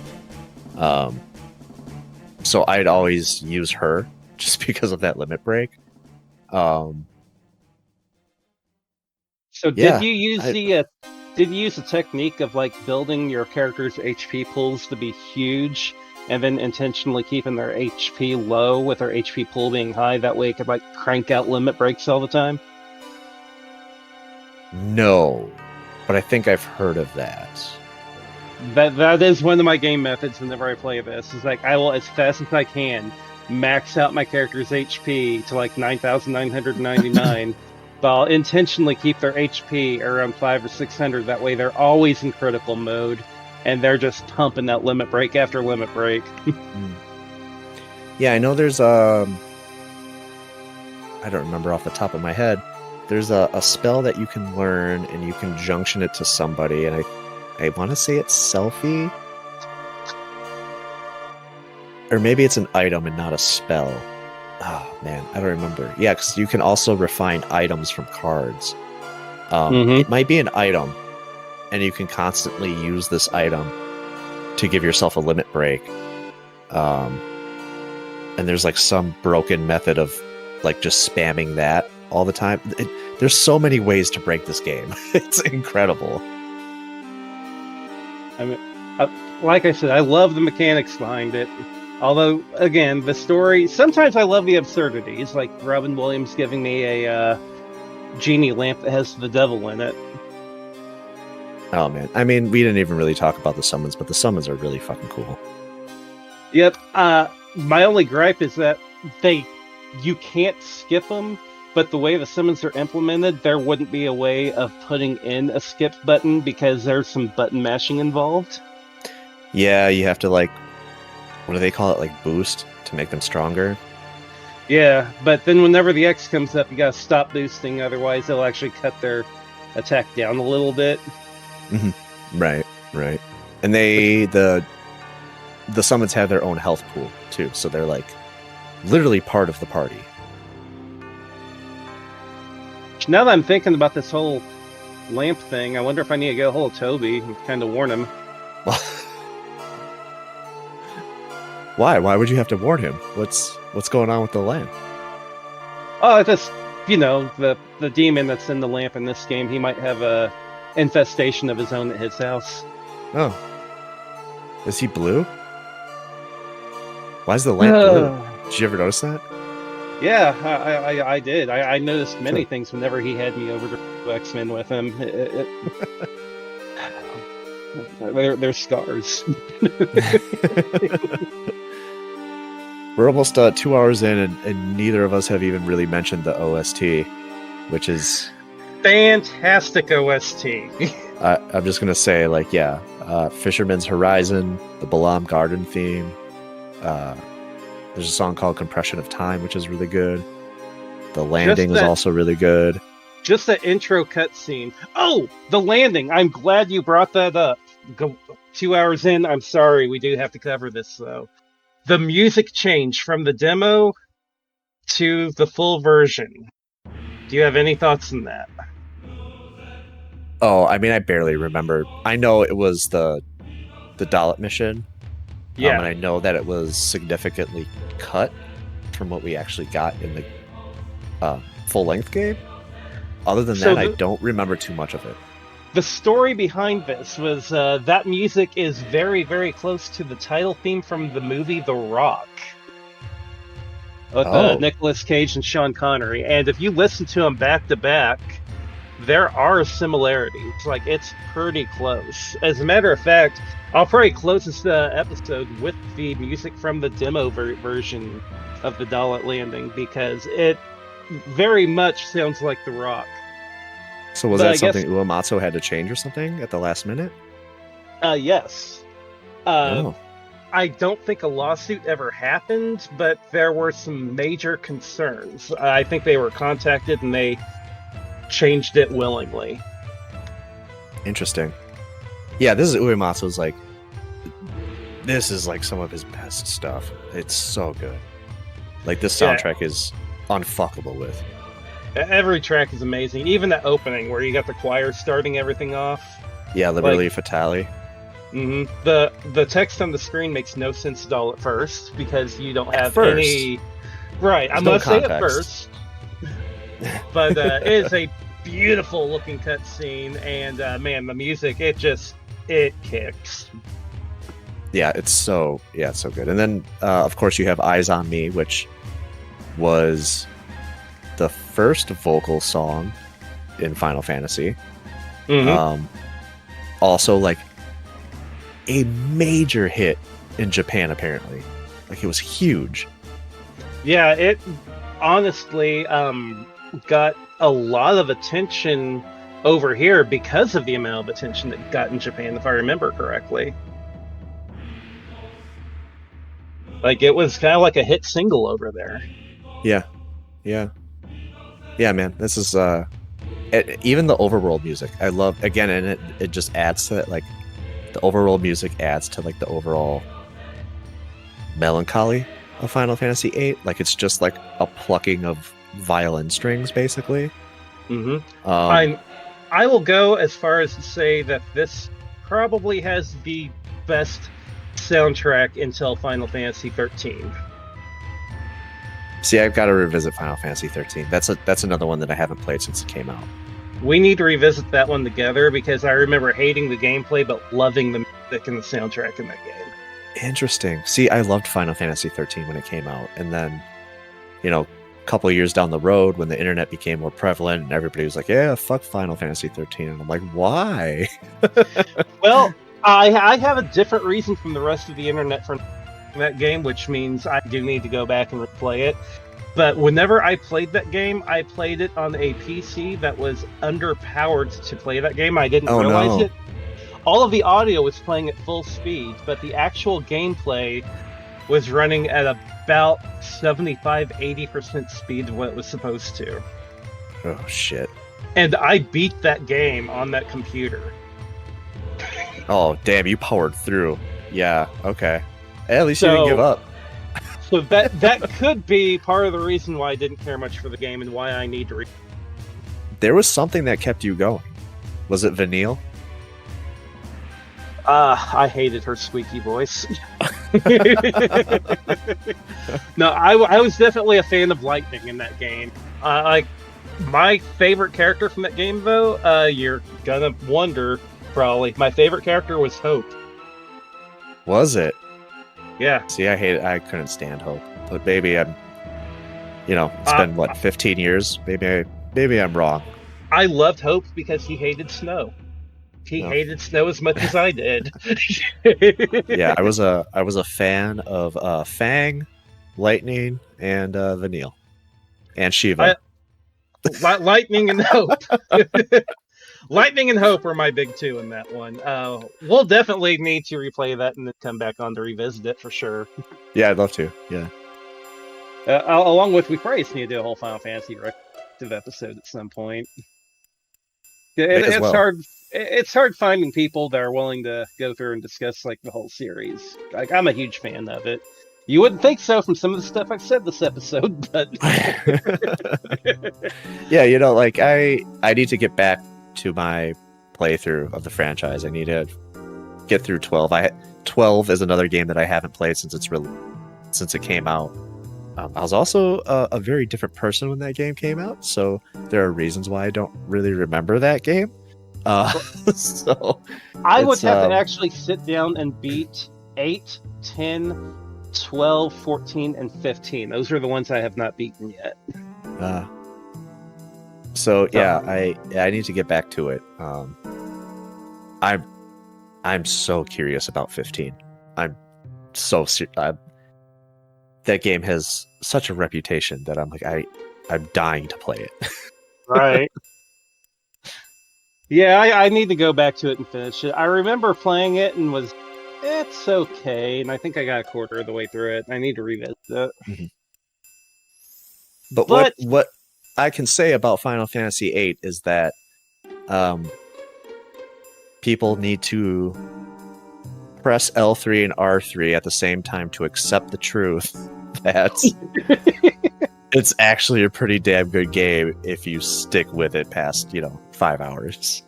So I'd always use her just because of that limit break. so yeah, did you use the technique of like building your character's HP pools to be huge and then intentionally keeping their HP low with their HP pool being high? That way it could like crank out limit breaks all the time? No, but I think I've heard of that. That is one of my game methods whenever I play this. Is like I will, as fast as I can, max out my character's HP to like 9,999, but I'll intentionally keep their HP around 500 or 600. That way they're always in critical mode, and they're just pumping that limit break after limit break. Yeah, I know there's I don't remember off the top of my head. There's a spell that you can learn, and you can junction it to somebody, and I want to say it's Selfie, or maybe it's an item and not a spell. Oh man, I don't remember. Yeah, because you can also refine items from cards. It might be an item, and you can constantly use this item to give yourself a limit break. And there's like some broken method of like just spamming that all the time. There's so many ways to break this game. It's incredible. I mean, like I said, I love the mechanics behind it. Although, again, the story, sometimes I love the absurdities, like Robin Williams giving me a genie lamp that has the devil in it. Oh man, I mean, we didn't even really talk about the summons, but the summons are really fucking cool. Yep. My only gripe is that you can't skip them, but the way the summons are implemented, there wouldn't be a way of putting in a skip button because there's some button mashing involved. Yeah, you have to what do they call it? Like boost to make them stronger. Yeah, but then whenever the X comes up, you gotta stop boosting, otherwise they'll actually cut their attack down a little bit. Mm-hmm. Right. And the summons have their own health pool too, so they're literally part of the party. Now that I'm thinking about this whole lamp thing, I wonder if I need to get a hold of Toby and kind of warn him. Why? Why would you have to warn him? What's going on with the lamp? Oh, just, the demon that's in the lamp in this game, he might have a infestation of his own at his house. Oh. Is he blue? Why is the lamp blue? Did you ever notice that? Yeah, I did. I noticed many things whenever he had me over to X-Men with him. They're scars. We're almost 2 hours in, and neither of us have even really mentioned the OST, which is... fantastic OST. I'm just going to say, Fisherman's Horizon, the Balam Garden theme. There's a song called Compression of Time, which is really good. The landing is also really good. Just the intro cutscene. Oh, the landing. I'm glad you brought that up. 2 hours in, I'm sorry, we do have to cover this, though. The music change from the demo to the full version. Do you have any thoughts on that? Oh, I mean, I barely remember. I know it was the Dalit mission. Yeah. And I know that it was significantly cut from what we actually got in the full-length game. Other than that, I don't remember too much of it. The story behind this was that music is very, very close to the title theme from the movie The Rock. With Nicolas Cage and Sean Connery. And if you listen to them back to back, there are similarities. It's pretty close. As a matter of fact, I'll probably close this episode with the music from the demo version of the Dalit Landing, because it very much sounds like The Rock. So was that something Uematsu had to change or something at the last minute? Yes. I don't think a lawsuit ever happened, but there were some major concerns. I think they were contacted and they changed it willingly. Interesting. Yeah, this is Uematsu's this is some of his best stuff. It's so good. This soundtrack is unfuckable with. Every track is amazing. Even that opening where you got the choir starting everything off. Yeah, Liberally Fatale. Mm-hmm. The text on the screen makes no sense at all at first, because you don't have any... Right, I'm going to say at first. But it is a beautiful looking cutscene, and man, the music, it kicks. Yeah, it's so good. And then, of course, you have Eyes on Me, which was the first vocal song in Final Fantasy. Mm-hmm. Also, a major hit in Japan, apparently. It was huge. Yeah, it honestly got a lot of attention over here because of the amount of attention it got in Japan, if I remember correctly. It was kind of like a hit single over there. Yeah, man. This is even the overworld music. I love, again, and it just adds to that. The overworld music adds to the overall melancholy of Final Fantasy VIII. It's just a plucking of violin strings, basically. Mm-hmm. I will go as far as to say that this probably has the best soundtrack until Final Fantasy 13. See, I've got to revisit Final Fantasy 13. That's another one that I haven't played since it came out. We need to revisit that one together, because I remember hating the gameplay but loving the music and the soundtrack in that game. Interesting. See, I loved Final Fantasy 13 when it came out, and then, a couple of years down the road, when the internet became more prevalent and everybody was like, yeah, fuck Final Fantasy 13, and I'm like, why? Well, I have a different reason from the rest of the internet for that game, which means I do need to go back and replay it. But whenever I played that game, I played it on a PC that was underpowered to play that game. I didn't realize it. All of the audio was playing at full speed, but the actual gameplay was running at about 75-80% speed of what it was supposed to. Oh, shit. And I beat that game on that computer. Oh, damn, you powered through. Yeah, okay. At least you didn't give up. So that could be part of the reason why I didn't care much for the game and why I need to There was something that kept you going. Was it Vanille? I hated her squeaky voice. No, I was definitely a fan of Lightning in that game. Like my favorite character from that game, though, you're gonna wonder probably. My favorite character was Hope. Was it? Yeah. See, I couldn't stand Hope, but maybe it's been what, 15 years? Maybe I'm wrong. I loved Hope because he hated snow. He hated snow as much as I did. Yeah, I was a fan of Fang, Lightning, and Vanille, and Shiva. Lightning and Hope. Lightning and Hope were my big two in that one. We'll definitely need to replay that and then come back on to revisit it for sure. Yeah, I'd love to. Yeah. Along with, we probably need to do a whole Final Fantasy retrospective episode at some point. It's hard. It's hard finding people that are willing to go through and discuss like the whole series. Like, I'm a huge fan of it. You wouldn't think so from some of the stuff I've said this episode, but yeah, like I need to get back to my playthrough of the franchise. I need to get through 12. 12 is another game that I haven't played since it came out. I was also a very different person when that game came out, so there are reasons why I don't really remember that game. So I would have to actually sit down and beat 8, 10, 12, 14, and 15. Those are the ones I have not beaten yet. So yeah, I need to get back to it. I'm so curious about 15. I'm so that game has such a reputation that I'm like I'm dying to play it. Right. Yeah, I need to go back to it and finish it. I remember playing it and it's okay, and I think I got a quarter of the way through it. I need to revisit it. Mm-hmm. But what I can say about Final Fantasy VIII is that people need to press L3 and R3 at the same time to accept the truth that it's actually a pretty damn good game if you stick with it past 5 hours.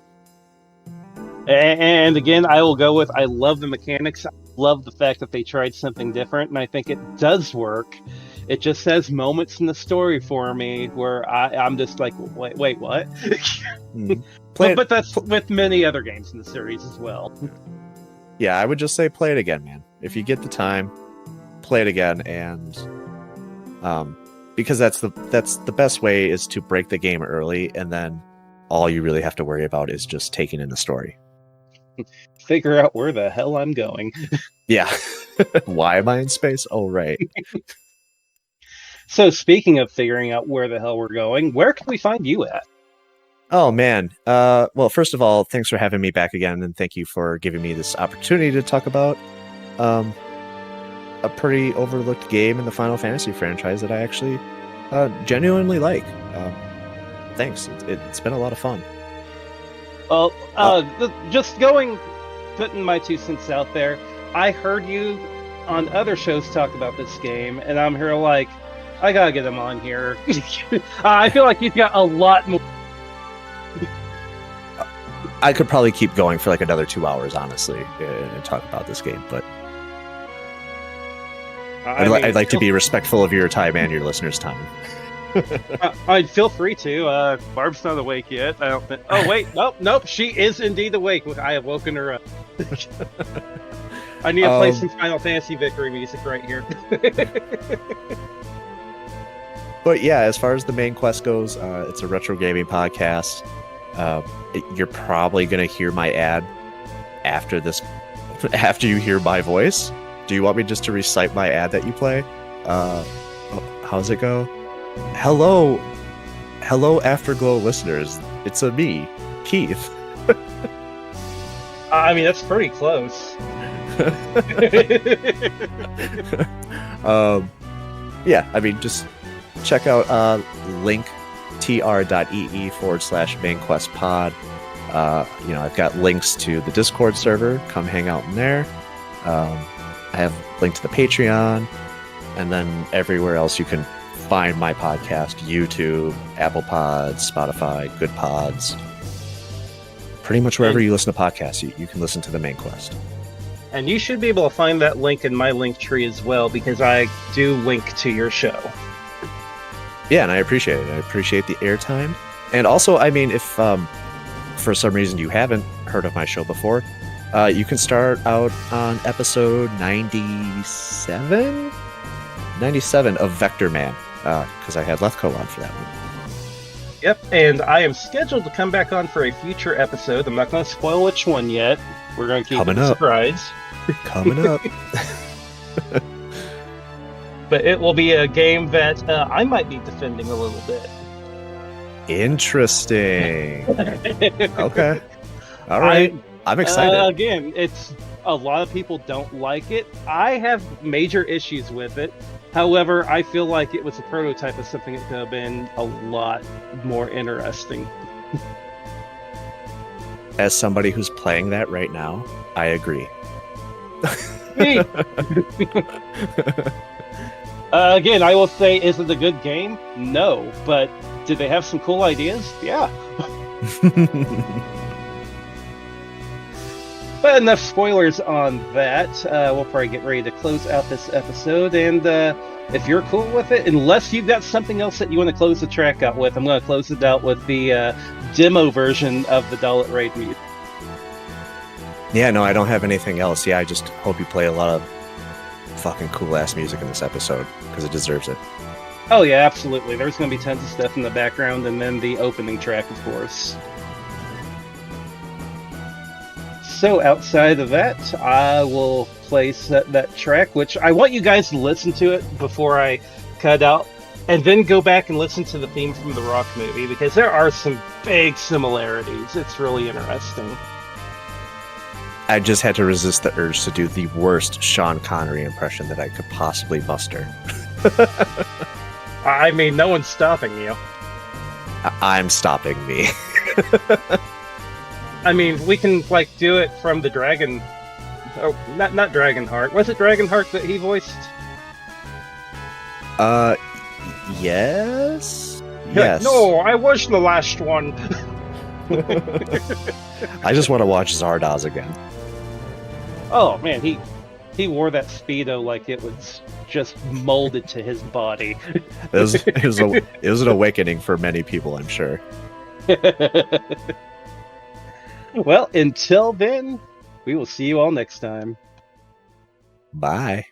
And again, I will go with, I love the mechanics. I love the fact that they tried something different, and I think it does work. It just has moments in the story for me where I'm just like, wait, what? But that's with many other games in the series as well. Yeah, I would just say play it again, man. If you get the time, play it again, and because that's the best way is to break the game early, and then all you really have to worry about is just taking in the story. Figure out where the hell I'm going. Yeah. Why am I in space? Oh, right. So speaking of figuring out where the hell we're going, where can we find you at? Oh, man. Well, first of all, thanks for having me back again, and thank you for giving me this opportunity to talk about a pretty overlooked game in the Final Fantasy franchise that I actually genuinely like. Thanks. It's been a lot of fun. Well, just putting my 2 cents out there, I heard you on other shows talk about this game, and I'm here like, I gotta get him on here. I feel like he's got a lot more. I could probably keep going for like another 2 hours, honestly, and talk about this game, but I'd like to be respectful of your time and your listeners' time. I'd feel free to. Barb's not awake yet. I don't think. Oh wait, nope. She is indeed awake. I have woken her up. I need to play some Final Fantasy Victory music right here. But yeah, as far as the main quest goes, it's a retro gaming podcast. You're probably gonna hear my ad after you hear my voice. Do you want me just to recite my ad that you play? How's it go? Hello, Afterglow listeners. It's me, Keith. I mean, that's pretty close. Yeah, I mean, just check out linktr.ee/mainquestpod. I've got links to the Discord server. Come hang out in there. I have a link to the Patreon, and then everywhere else you can find my podcast: YouTube, Apple Pods, Spotify, Good Pods. Pretty much wherever you listen to podcasts, you can listen to the main quest. And you should be able to find that link in my link tree as well, because I do link to your show. Yeah, and I appreciate it. I appreciate the airtime. And also, I mean, if for some reason you haven't heard of my show before, you can start out on episode 97 of Vector Man, because I had Lethko on for that one. Yep, and I am scheduled to come back on for a future episode. I'm not going to spoil which one yet. We're going to keep it a surprise. Coming up. But it will be a game that I might be defending a little bit. Interesting. Okay. All right. I'm excited. Again, it's a lot of people don't like it. I have major issues with it. However, I feel like it was a prototype of something that could have been a lot more interesting. As somebody who's playing that right now, I agree. Me. Again, I will say, is it a good game? No. But did they have some cool ideas? Yeah. But enough spoilers on that. We'll probably get ready to close out this episode. And if you're cool with it, unless you've got something else that you want to close the track out with, I'm going to close it out with the demo version of the Dalit Raid music. Yeah, no, I don't have anything else. Yeah, I just hope you play a lot of fucking cool-ass music in this episode, because it deserves it. Oh, yeah, absolutely. There's going to be tons of stuff in the background, and then the opening track, of course. So outside of that, I will play that track, which I want you guys to listen to it before I cut out, and then go back and listen to the theme from the Rock movie, because there are some big similarities. It's really interesting. I just had to resist the urge to do the worst Sean Connery impression that I could possibly muster. I mean, no one's stopping you. I'm stopping me. I mean, we can, do it from the Dragon... Oh, not Dragonheart. Was it Dragonheart that he voiced? Yes? Yes. No, I was the last one. I just want to watch Zardoz again. Oh, man, he wore that Speedo like it was just molded to his body. It was an awakening for many people, I'm sure. Well, until then, we will see you all next time. Bye.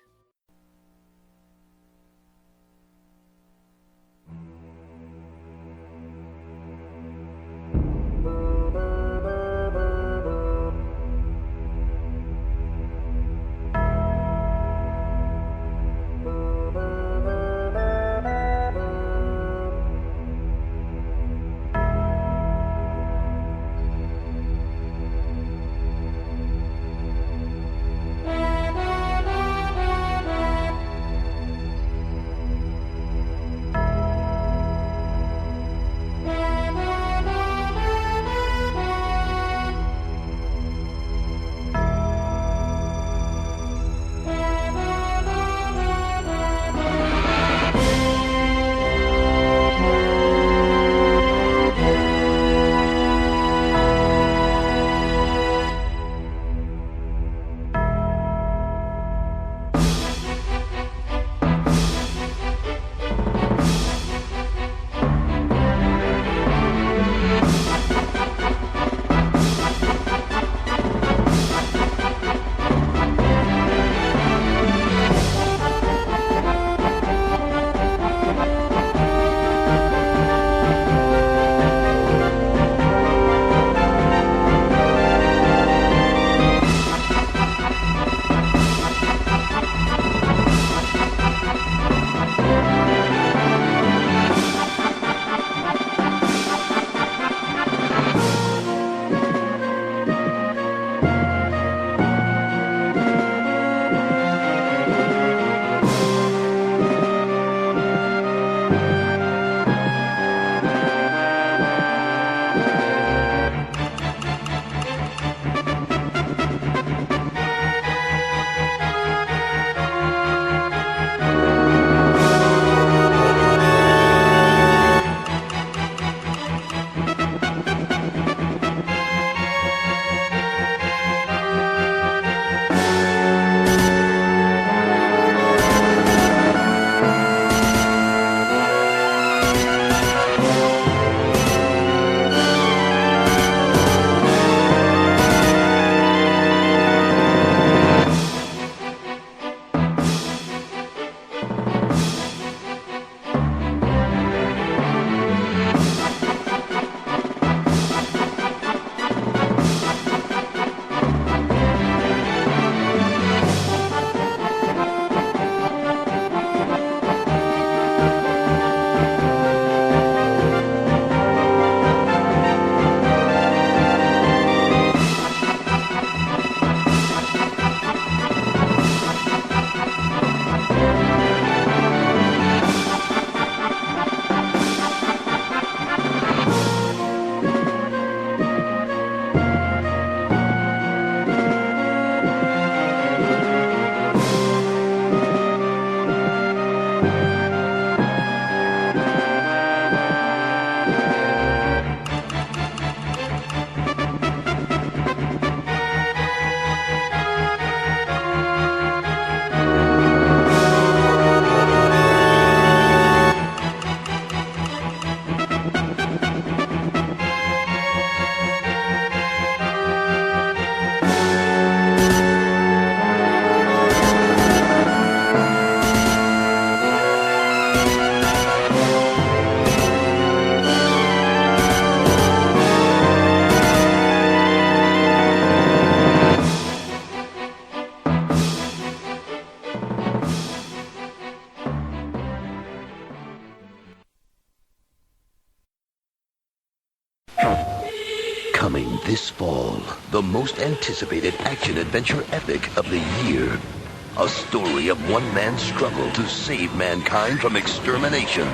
Coming this fall, the most anticipated action-adventure epic of the year. A story of one man's struggle to save mankind from extermination.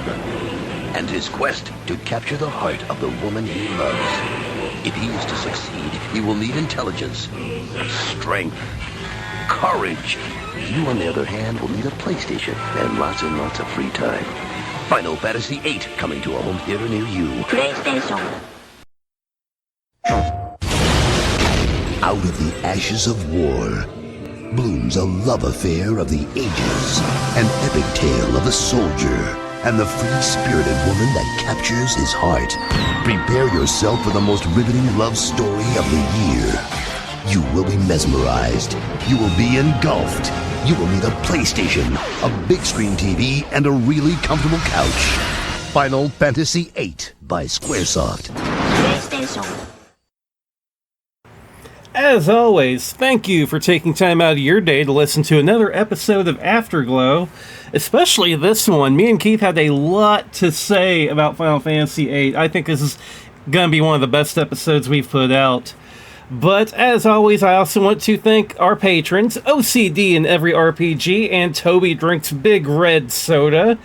And his quest to capture the heart of the woman he loves. If he is to succeed, he will need intelligence, strength, courage. You, on the other hand, will need a PlayStation and lots of free time. Final Fantasy VIII, coming to a home theater near you. PlayStation. Out of the ashes of war blooms a love affair of the ages, an epic tale of a soldier and the free-spirited woman that captures his heart. Prepare yourself for the most riveting love story of the year. You will be mesmerized. You will be engulfed. You will need a PlayStation, a big screen TV, and a really comfortable couch. Final Fantasy VIII by Squaresoft. PlayStation. As always, thank you for taking time out of your day to listen to another episode of Afterglow, especially this one. Me and Keith had a lot to say about Final Fantasy VIII. I think this is going to be one of the best episodes we've put out. But as always, I also want to thank our patrons, OCD in Every RPG and Toby Drinks Big Red Soda.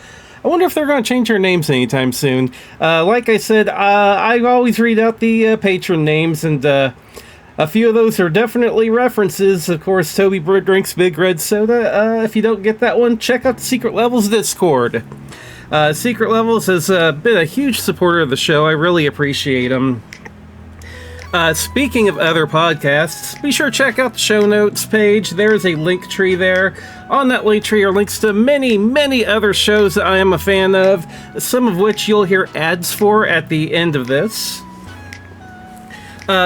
I wonder if they're going to change their names anytime soon. Like I said, I always read out the patron names, and a few of those are definitely references. Of course, Toby Drinks Big Red Soda. If you don't get that one, check out the Secret Levels Discord. Secret Levels has been a huge supporter of the show. I really appreciate them. Speaking of other podcasts, be sure to check out the show notes page. There's a link tree there. On that link tree are links to many, many other shows that I am a fan of, some of which you'll hear ads for at the end of this.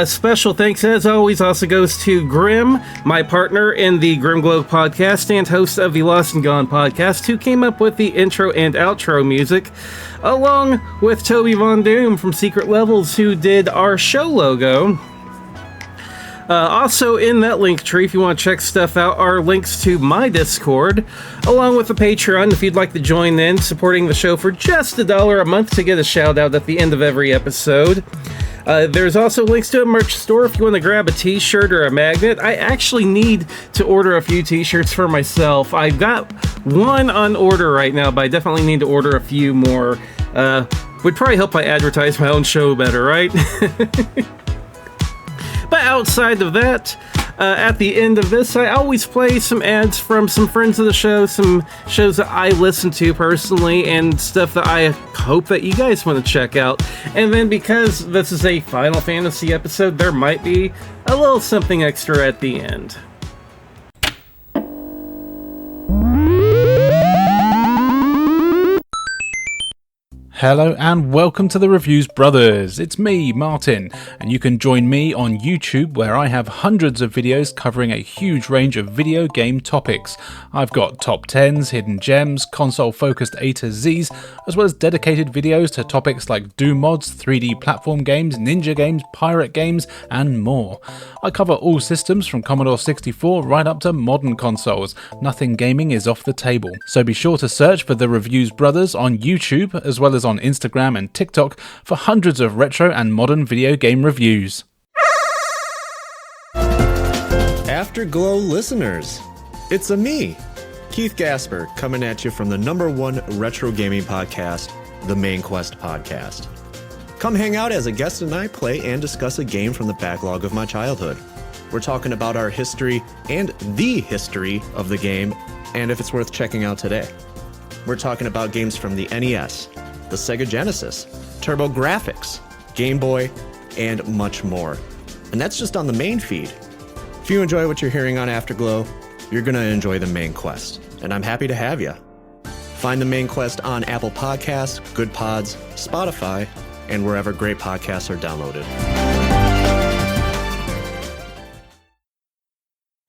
Special thanks, as always, also goes to Grim, my partner in the Grim Glow podcast and host of the Lost and Gone podcast, who came up with the intro and outro music, along with TobyVonDoom from Secret Levels, who did our show logo. Also in that link tree, if you want to check stuff out, are links to my Discord, along with the Patreon if you'd like to join in, supporting the show for just $1 a month to get a shout out at the end of every episode. There's also links to a merch store if you want to grab a t-shirt or a magnet. I actually need to order a few t-shirts for myself. I've got one on order right now, but I definitely need to order a few more. Would probably help I advertise my own show better, right? But outside of that, at the end of this, I always play some ads from some friends of the show, some shows that I listen to personally, and stuff that I hope that you guys want to check out. And then because this is a Final Fantasy episode, there might be a little something extra at the end. Hello and welcome to the Reviews Brothers. It's me, Martin, and you can join me on YouTube where I have hundreds of videos covering a huge range of video game topics. I've got top 10s, hidden gems, console-focused A to Zs, as well as dedicated videos to topics like Doom mods, 3D platform games, ninja games, pirate games, and more. I cover all systems from Commodore 64 right up to modern consoles. Nothing gaming is off the table. So be sure to search for the Reviews Brothers on YouTube, as well as on Instagram and TikTok for hundreds of retro and modern video game reviews. Afterglow listeners, it's me, Keith Gasper, coming at you from the #1 retro gaming podcast, the Main Quest Podcast. Come hang out as a guest and I play and discuss a game from the backlog of my childhood. We're talking about our history and the history of the game, and if it's worth checking out today. We're talking about games from the NES, the Sega Genesis, TurboGrafx, Game Boy, and much more. And that's just on the main feed. If you enjoy what you're hearing on Afterglow, you're going to enjoy the Main Quest, and I'm happy to have you. Find the Main Quest on Apple Podcasts, Good Pods, Spotify, and wherever great podcasts are downloaded.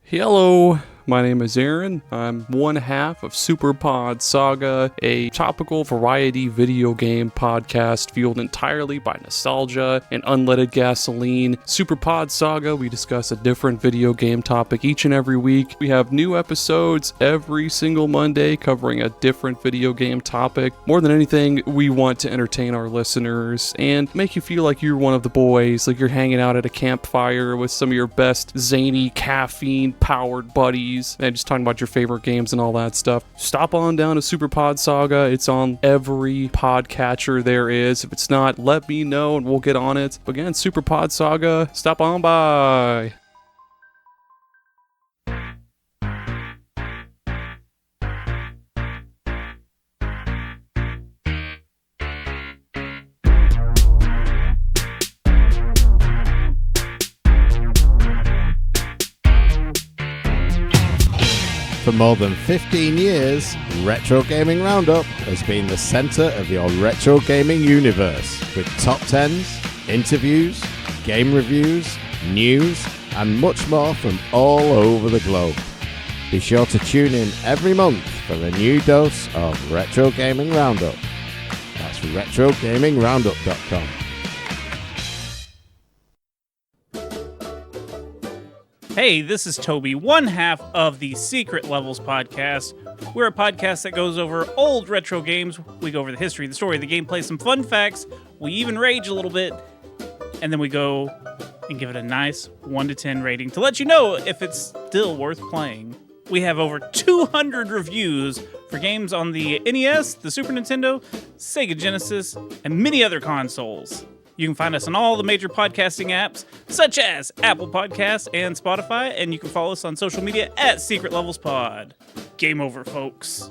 Hello, My name is Aaron. I'm one half of Super Pod Saga, a topical variety video game podcast fueled entirely by nostalgia and unleaded gasoline. Super Pod Saga, we discuss a different video game topic each and every week. We have new episodes every single Monday covering a different video game topic. More than anything, we want to entertain our listeners and make you feel like you're one of the boys, like you're hanging out at a campfire with some of your best zany caffeine-powered buddies and just talking about your favorite games and all that stuff. Stop on down to Super Pod Saga. It's on every podcatcher there is. If it's not, let me know and we'll get on it. Again, Super Pod Saga, stop on by. For more than 15 years, Retro Gaming Roundup has been the centre of your retro gaming universe, with top 10s, interviews, game reviews, news, and much more from all over the globe. Be sure to tune in every month for a new dose of Retro Gaming Roundup. That's RetroGamingRoundup.com. Hey, this is Toby, one half of the Secret Levels podcast. We're a podcast that goes over old retro games. We go over the history, the story, the gameplay, some fun facts. We even rage a little bit. And then we go and give it a nice 1 to 10 rating to let you know if it's still worth playing. We have over 200 reviews for games on the NES, the Super Nintendo, Sega Genesis, and many other consoles. You can find us on all the major podcasting apps, such as Apple Podcasts and Spotify, and you can follow us on social media at Secret Levels Pod. Game over, folks.